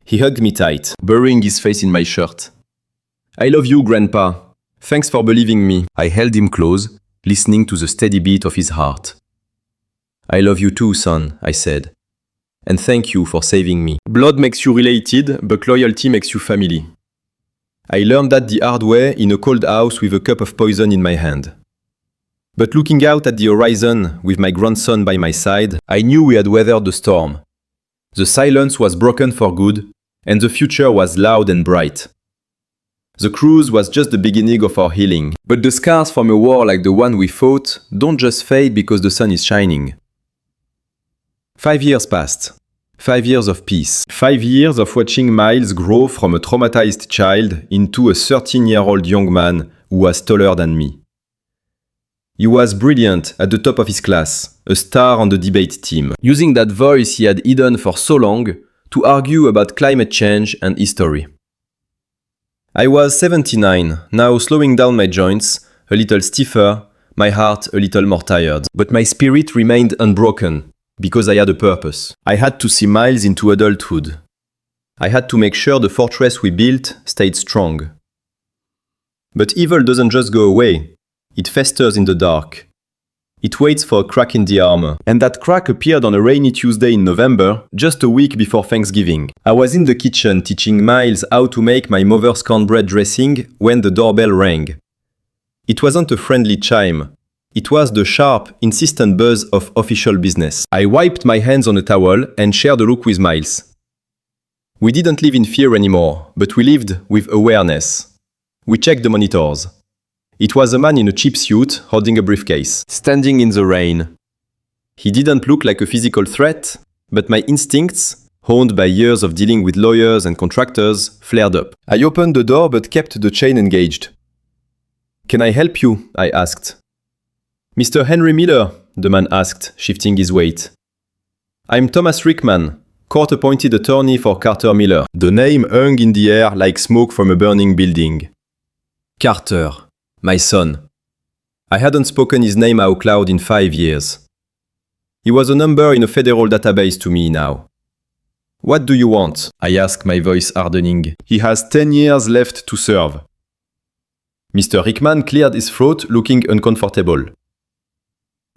Speaker 1: He hugged me tight, burying his face in my shirt. "I love you, Grandpa. Thanks for believing me." I held him close, listening to the steady beat of his heart. "I love you too, son," I said. "And thank you for saving me." Blood makes you related, but loyalty makes you family. I learned that the hard way in a cold house with a cup of poison in my hand. But looking out at the horizon, with my grandson by my side, I knew we had weathered the storm. The silence was broken for good, and the future was loud and bright. The cruise was just the beginning of our healing. But the scars from a war like the one we fought don't just fade because the sun is shining. 5 years passed. 5 years of peace. 5 years of watching Miles grow from a traumatized child into a 13-year-old young man who was taller than me. He was brilliant at the top of his class, a star on the debate team, using that voice he had hidden for so long to argue about climate change and history. I was 79, now slowing down my joints, a little stiffer, my heart a little more tired. But my spirit remained unbroken, because I had a purpose. I had to see Miles into adulthood. I had to make sure the fortress we built stayed strong. But evil doesn't just go away. It festers in the dark. It waits for a crack in the armor. And that crack appeared on a rainy Tuesday in November, just a week before Thanksgiving. I was in the kitchen teaching Miles how to make my mother's cornbread dressing when the doorbell rang. It wasn't a friendly chime. It was the sharp, insistent buzz of official business. I wiped my hands on a towel and shared a look with Miles. We didn't live in fear anymore, but we lived with awareness. We checked the monitors. It was a man in a cheap suit holding a briefcase, standing in the rain. He didn't look like a physical threat, but my instincts, honed by years of dealing with lawyers and contractors, flared up. I opened the door but kept the chain engaged. "Can I help you?" I asked. "Mr. Henry Miller," the man asked, shifting his weight. "I'm Thomas Rickman, court-appointed attorney for Carter Miller." The name hung in the air like smoke from a burning building. Carter. My son. I hadn't spoken his name out loud in 5 years. He was a number in a federal database to me now. "What do you want?" I asked, my voice hardening. "He has 10 years left to serve." Mr. Rickman cleared his throat, looking uncomfortable.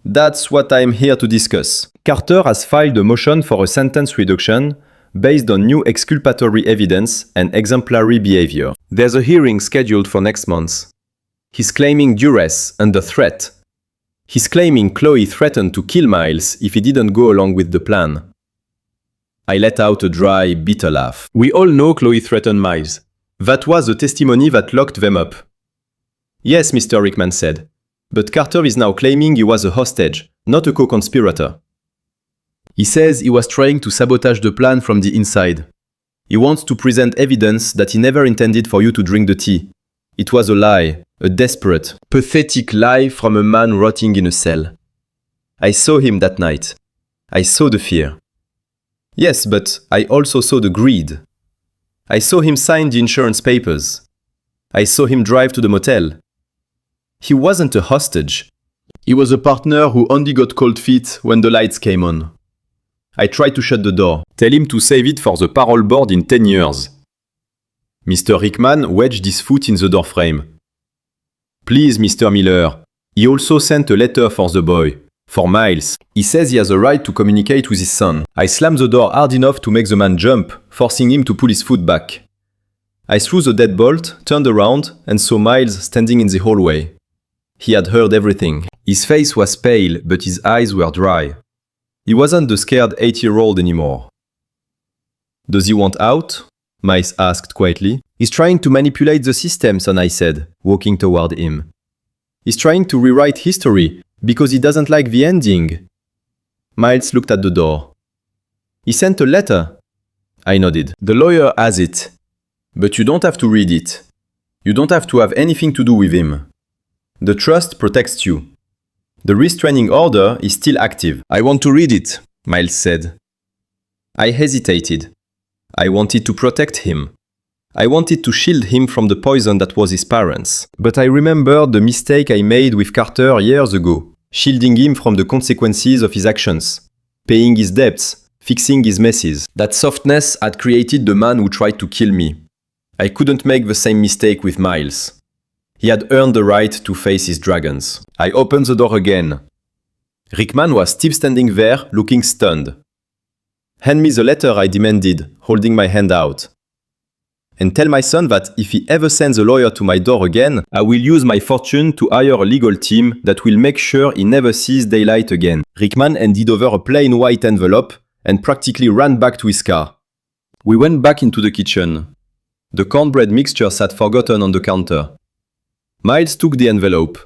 Speaker 1: "That's what I'm here to discuss. Carter has filed a motion for a sentence reduction based on new exculpatory evidence and exemplary behavior. There's a hearing scheduled for next month. He's claiming duress under threat. He's claiming Chloe threatened to kill Miles if he didn't go along with the plan." I let out a dry, bitter laugh. "We all know Chloe threatened Miles. That was the testimony that locked them up." "Yes," Mr. Rickman said. "But Carter is now claiming he was a hostage, not a co-conspirator. He says he was trying to sabotage the plan from the inside. He wants to present evidence that he never intended for you to drink the tea. It was a lie, a desperate, pathetic lie from a man rotting in a cell. I saw him that night. I saw the fear. Yes, but I also saw the greed. I saw him sign the insurance papers. I saw him drive to the motel.
Speaker 2: He wasn't a hostage.
Speaker 3: He was a partner who only got cold feet when the lights came on.
Speaker 2: I tried to shut the door.
Speaker 1: Tell him to save it for the parole board in 10 years. Mr. Rickman wedged his foot in the doorframe. Please, Mr. Miller. He also sent a letter for the boy. For Miles. He says he has a right to communicate with his son. I slammed the door hard enough to make the man jump, forcing him to pull his foot back. I threw the deadbolt, turned around, and saw Miles standing in the hallway. He had heard everything. His face was pale, but his eyes were dry. He wasn't the scared 8-year-old anymore. Does he want out? Miles asked quietly. He's trying to manipulate the system, son, I said, walking toward him. He's trying to rewrite history, because he doesn't like the ending. Miles looked at the door. He sent a letter. I nodded. The lawyer has it. But you don't have to read it. You don't have to have anything to do with him. The trust protects you. The restraining order is still active. I want to read it, Miles said. I hesitated. I wanted to protect him. I wanted to shield him from the poison that was his parents. But I remembered the mistake I made with Carter years ago, shielding him from the consequences of his actions, paying his debts, fixing his messes. That softness had created the man who tried to kill me. I couldn't make the same mistake with Miles. He had earned the right to face his dragons. I opened the door again. Rickman was still standing there, looking stunned. Hand me the letter, I demanded, holding my hand out. And tell my son that if he ever sends a lawyer to my door again, I will use my fortune to hire a legal team that will make sure he never sees daylight again. Rickman handed over a plain white envelope and practically ran back to his car. We went back into the kitchen. The cornbread mixture sat forgotten on the counter. Miles took the envelope.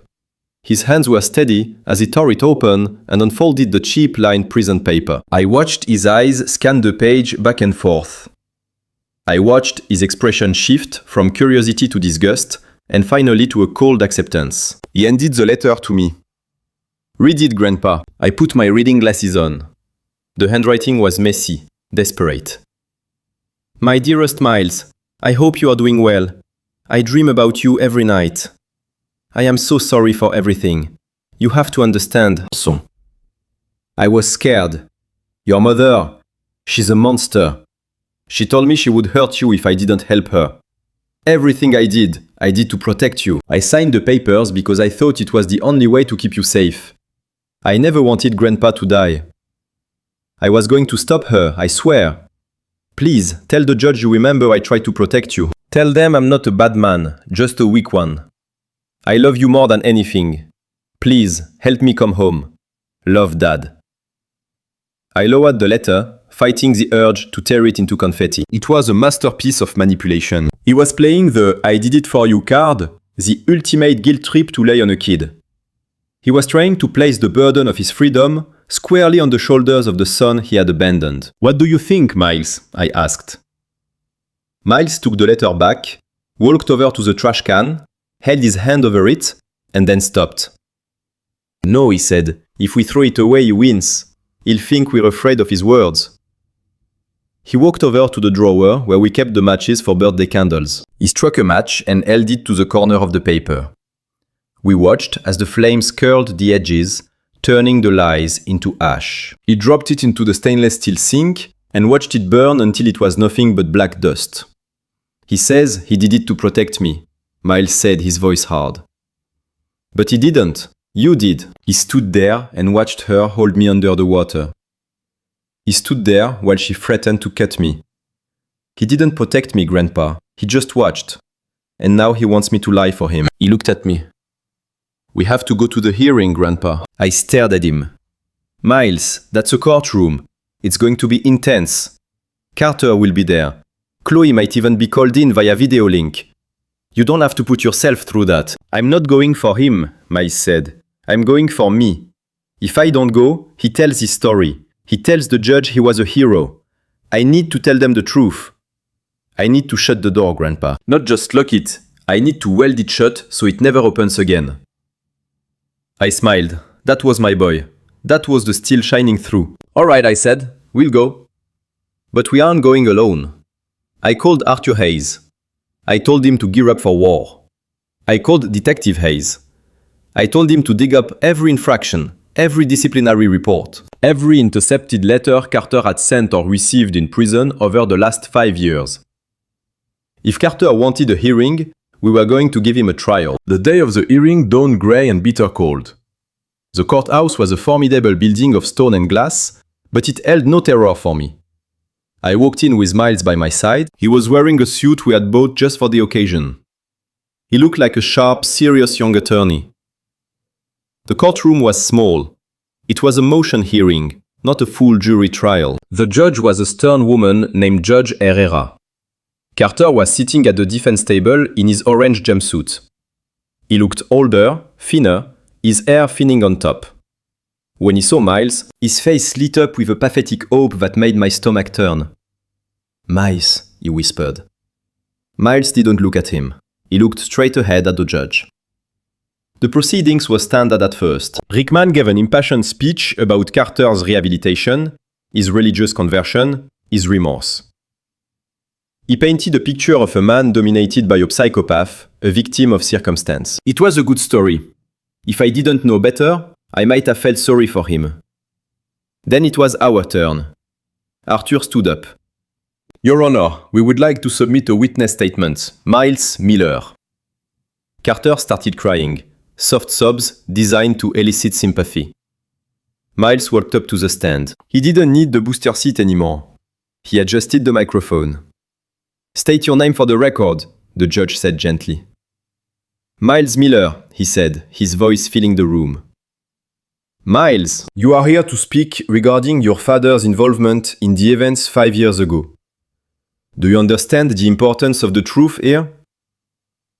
Speaker 1: His hands were steady as he tore it open and unfolded the cheap lined prison paper. I watched his eyes scan the page back and forth. I watched his expression shift from curiosity to disgust and finally to a cold acceptance. He handed the letter to me. Read it, Grandpa. I put my reading glasses on. The handwriting was messy, desperate. My dearest Miles, I hope you are doing well. I dream about you every night. I am so sorry for everything. You have to understand. I was scared. Your mother, she's a monster. She told me she would hurt you if I didn't help her. Everything I did to protect you. I signed the papers because I thought it was the only way to keep you safe. I never wanted Grandpa to die. I was going to stop her, I swear. Please, tell the judge you remember I tried to protect you. Tell them I'm not a bad man, just a weak one. I love you more than anything. Please, help me come home. Love, Dad. I lowered the letter, fighting the urge to tear it into confetti. It was a masterpiece of manipulation. He was playing the I did it for you card, the ultimate guilt trip to lay on a kid. He was trying to place the burden of his freedom squarely on the shoulders of the son he had abandoned. What do you think, Miles? I asked. Miles took the letter back, walked over to the trash can, held his hand over it, and then stopped. No, he said, if we throw it away, he wins. He'll think we're afraid of his words. He walked over to the drawer where we kept the matches for birthday candles. He struck a match and held it to the corner of the paper. We watched as the flames curled the edges, turning the lies into ash. He dropped it into the stainless steel sink and watched it burn until it was nothing but black dust. He says he did it to protect me, Miles said, his voice hard. But he didn't. You did. He stood there and watched her hold me under the water. He stood there while she threatened to cut me. He didn't protect me, Grandpa. He just watched. And now he wants me to lie for him. He looked at me. We have to go to the hearing, Grandpa. I stared at him. Miles, that's a courtroom. It's going to be intense. Carter will be there. Chloe might even be called in via video link. You don't have to put yourself through that. I'm not going for him, Miles said. I'm going for me. If I don't go, he tells his story. He tells the judge he was a hero. I need to tell them the truth. I need to shut the door, Grandpa. Not just lock it. I need to weld it shut so it never opens again. I smiled. That was my boy. That was the steel shining through. All right, I said. We'll go. But we aren't going alone. I called Arthur Hayes. I told him to gear up for war. I called Detective Hayes.
Speaker 2: I told him to dig up every infraction, every disciplinary report, every intercepted letter Carter had sent or received in prison over the last 5 years. If Carter wanted a hearing, we were going to give him a trial.
Speaker 3: The day of the hearing dawned grey and bitter cold. The courthouse was a formidable building of stone and glass, but it held no terror for me. I walked in with Miles by my side. He was wearing a suit we had bought just for the occasion. He looked like a sharp, serious young attorney. The courtroom was small. It was a motion hearing, not a full jury trial.
Speaker 2: The judge was a stern woman named Judge Herrera. Carter was sitting at the defense table in his orange jumpsuit. He looked older, thinner, his hair thinning on top. When he saw Miles, his face lit up with a pathetic hope that made my stomach turn. "Miles," he whispered. Miles didn't look at him. He looked straight ahead at the judge. The proceedings were standard at first. Rickman gave an impassioned speech about Carter's rehabilitation, his religious conversion, his remorse. He painted a picture of a man dominated by a psychopath, a victim of circumstance. It was a good story. If I didn't know better, I might have felt sorry for him. Then it was our turn. Arthur stood up. "Your Honor, we would like to submit a witness statement. Miles Miller." Carter started crying, soft sobs designed to elicit sympathy. Miles walked up to the stand. He didn't need the booster seat anymore. He adjusted the microphone. "State your name for the record," the judge said gently. "Miles Miller," he said, his voice filling the room. "Miles, you are here to speak regarding your father's involvement in the events 5 years ago. Do you understand the importance of the truth here?"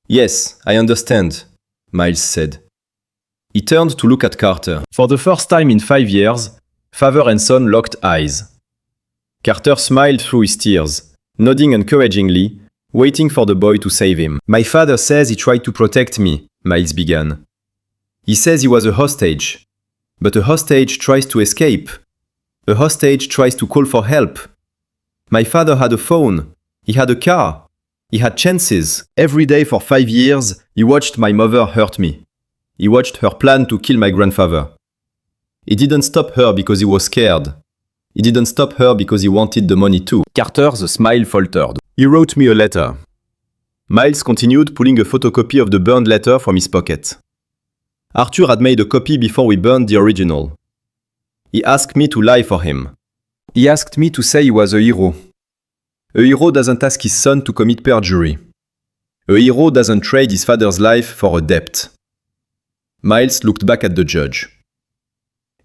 Speaker 2: "Yes, I understand," Miles said. He turned to look at Carter. For the first time in 5 years, father and son locked eyes. Carter smiled through his tears, nodding encouragingly, waiting for the boy to save him. "My father says he tried to protect me," Miles began. "He says he was a hostage. But a hostage tries to escape. A hostage tries to call for help. My father had a phone. He had a car. He had chances. Every day for 5 years, he watched my mother hurt me. He watched her plan to kill my grandfather. He didn't stop her because he was scared. He didn't stop her because he wanted the money too." Carter's smile faltered. "He wrote me a letter." Miles continued, pulling a photocopy of the burned letter from his pocket. "Arthur had made a copy before we burned the original. He asked me to lie for him. He asked me to say he was a hero. A hero doesn't ask his son to commit perjury. A hero doesn't trade his father's life for a debt." Miles looked back at the judge.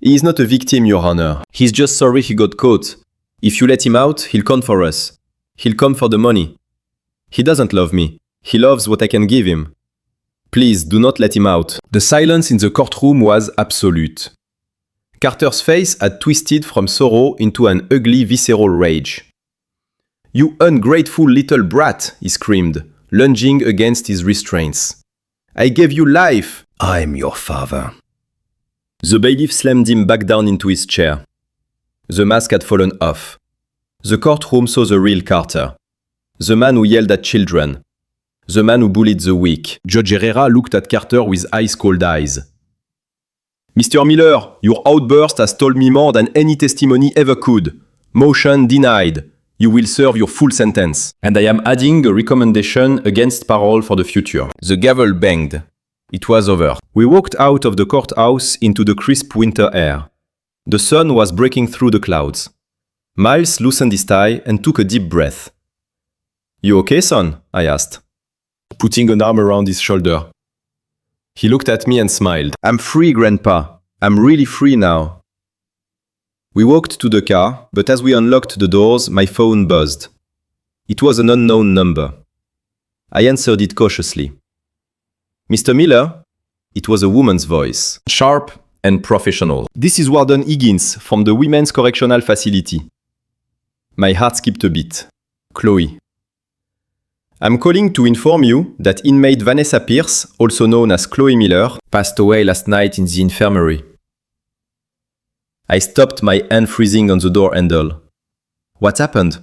Speaker 2: "He is not a victim, Your Honor. He's just sorry he got caught. If you let him out, he'll come for us. He'll come for the money. He doesn't love me. He loves what I can give him. Please, do not let him out." The silence in the courtroom was absolute. Carter's face had twisted from sorrow into an ugly, visceral rage. "You ungrateful little brat," he screamed, lunging against his restraints. "I gave you life. I'm your father." The bailiff slammed him back down into his chair. The mask had fallen off. The courtroom saw the real Carter. The man who yelled at children. The man who bullied the weak. Judge Herrera looked at Carter with ice-cold eyes. "Mr. Miller, your outburst has told me more than any testimony ever could. Motion denied. You will serve your full sentence. And I am adding a recommendation against parole for the future." The gavel banged. It was over. We walked out of the courthouse into the crisp winter air. The sun was breaking through the clouds. Miles loosened his tie and took a deep breath. "You okay, son?" I asked, putting an arm around his shoulder. He looked at me and smiled. "I'm free, Grandpa. I'm really free now." We walked to the car, but as we unlocked the doors, my phone buzzed. It was an unknown number. I answered it cautiously. "Mr. Miller?" It was a woman's voice, sharp and professional. "This is Warden Higgins from the Women's Correctional Facility." My heart skipped a beat. Chloe. "I'm calling to inform you that inmate Vanessa Pierce, also known as Chloe Miller, passed away last night in the infirmary." I stopped, my hand freezing on the door handle. "What happened?"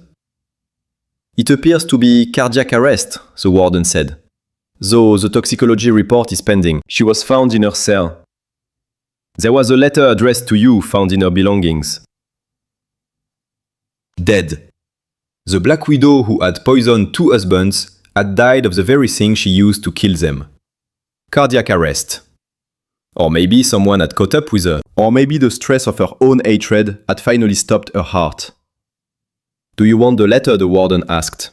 Speaker 2: "It appears to be cardiac arrest," the warden said. though the toxicology report is pending. She was found in her cell. There was a letter addressed to you found in her belongings. Dead. The Black Widow who had poisoned 2 husbands had died of the very thing she used to kill them. Cardiac arrest. Or maybe someone had caught up with her. Or maybe the stress of her own hatred had finally stopped her heart. Do you want the letter? The warden asked.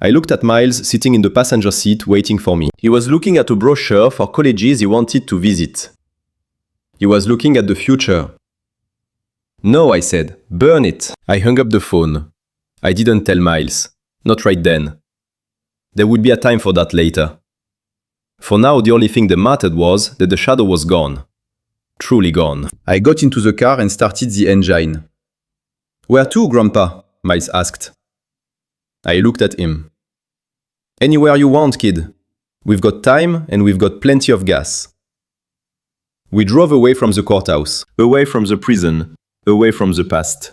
Speaker 2: I looked at Miles sitting in the passenger seat waiting for me. He was looking at a brochure for colleges he wanted to visit. He was looking at the future. No, I said. Burn it. I hung up the phone. I didn't tell Miles. Not right then. There would be a time for that later. For now, the only thing that mattered was that the shadow was gone. Truly gone. I got into the car and started the engine. Where to, Grandpa? Miles asked. I looked at him. Anywhere you want, kid. We've got time and we've got plenty of gas. We drove away from the courthouse, away from the prison, away from the past.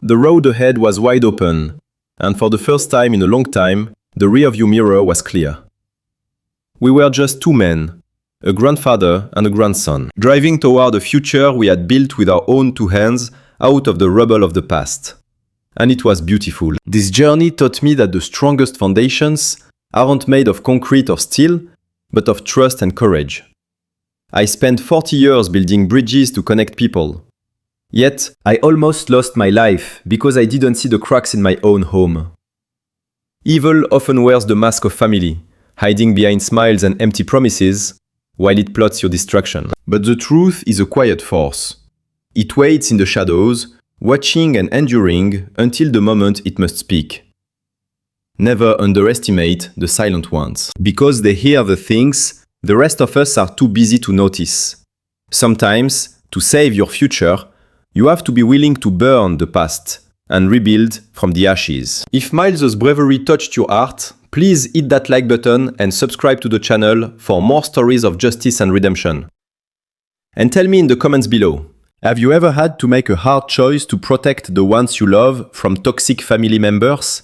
Speaker 2: The road ahead was wide open, and for the first time in a long time, the rearview mirror was clear. We were just 2 men, a grandfather and a grandson, driving toward a future we had built with our own 2 hands out of the rubble of the past. And it was beautiful. This journey taught me that the strongest foundations aren't made of concrete or steel, but of trust and courage. I spent 40 years building bridges to connect people. Yet, I almost lost my life because I didn't see the cracks in my own home. Evil often wears the mask of family, hiding behind smiles and empty promises, while it plots your destruction. But the truth is a quiet force. It waits in the shadows, watching and enduring until the moment it must speak. Never underestimate the silent ones, because they hear the things the rest of us are too busy to notice. Sometimes, to save your future, you have to be willing to burn the past and rebuild from the ashes. If Miles' bravery touched your heart, please hit that like button and subscribe to the channel for more stories of justice and redemption. And tell me in the comments below, have you ever had to make a hard choice to protect the ones you love from toxic family members?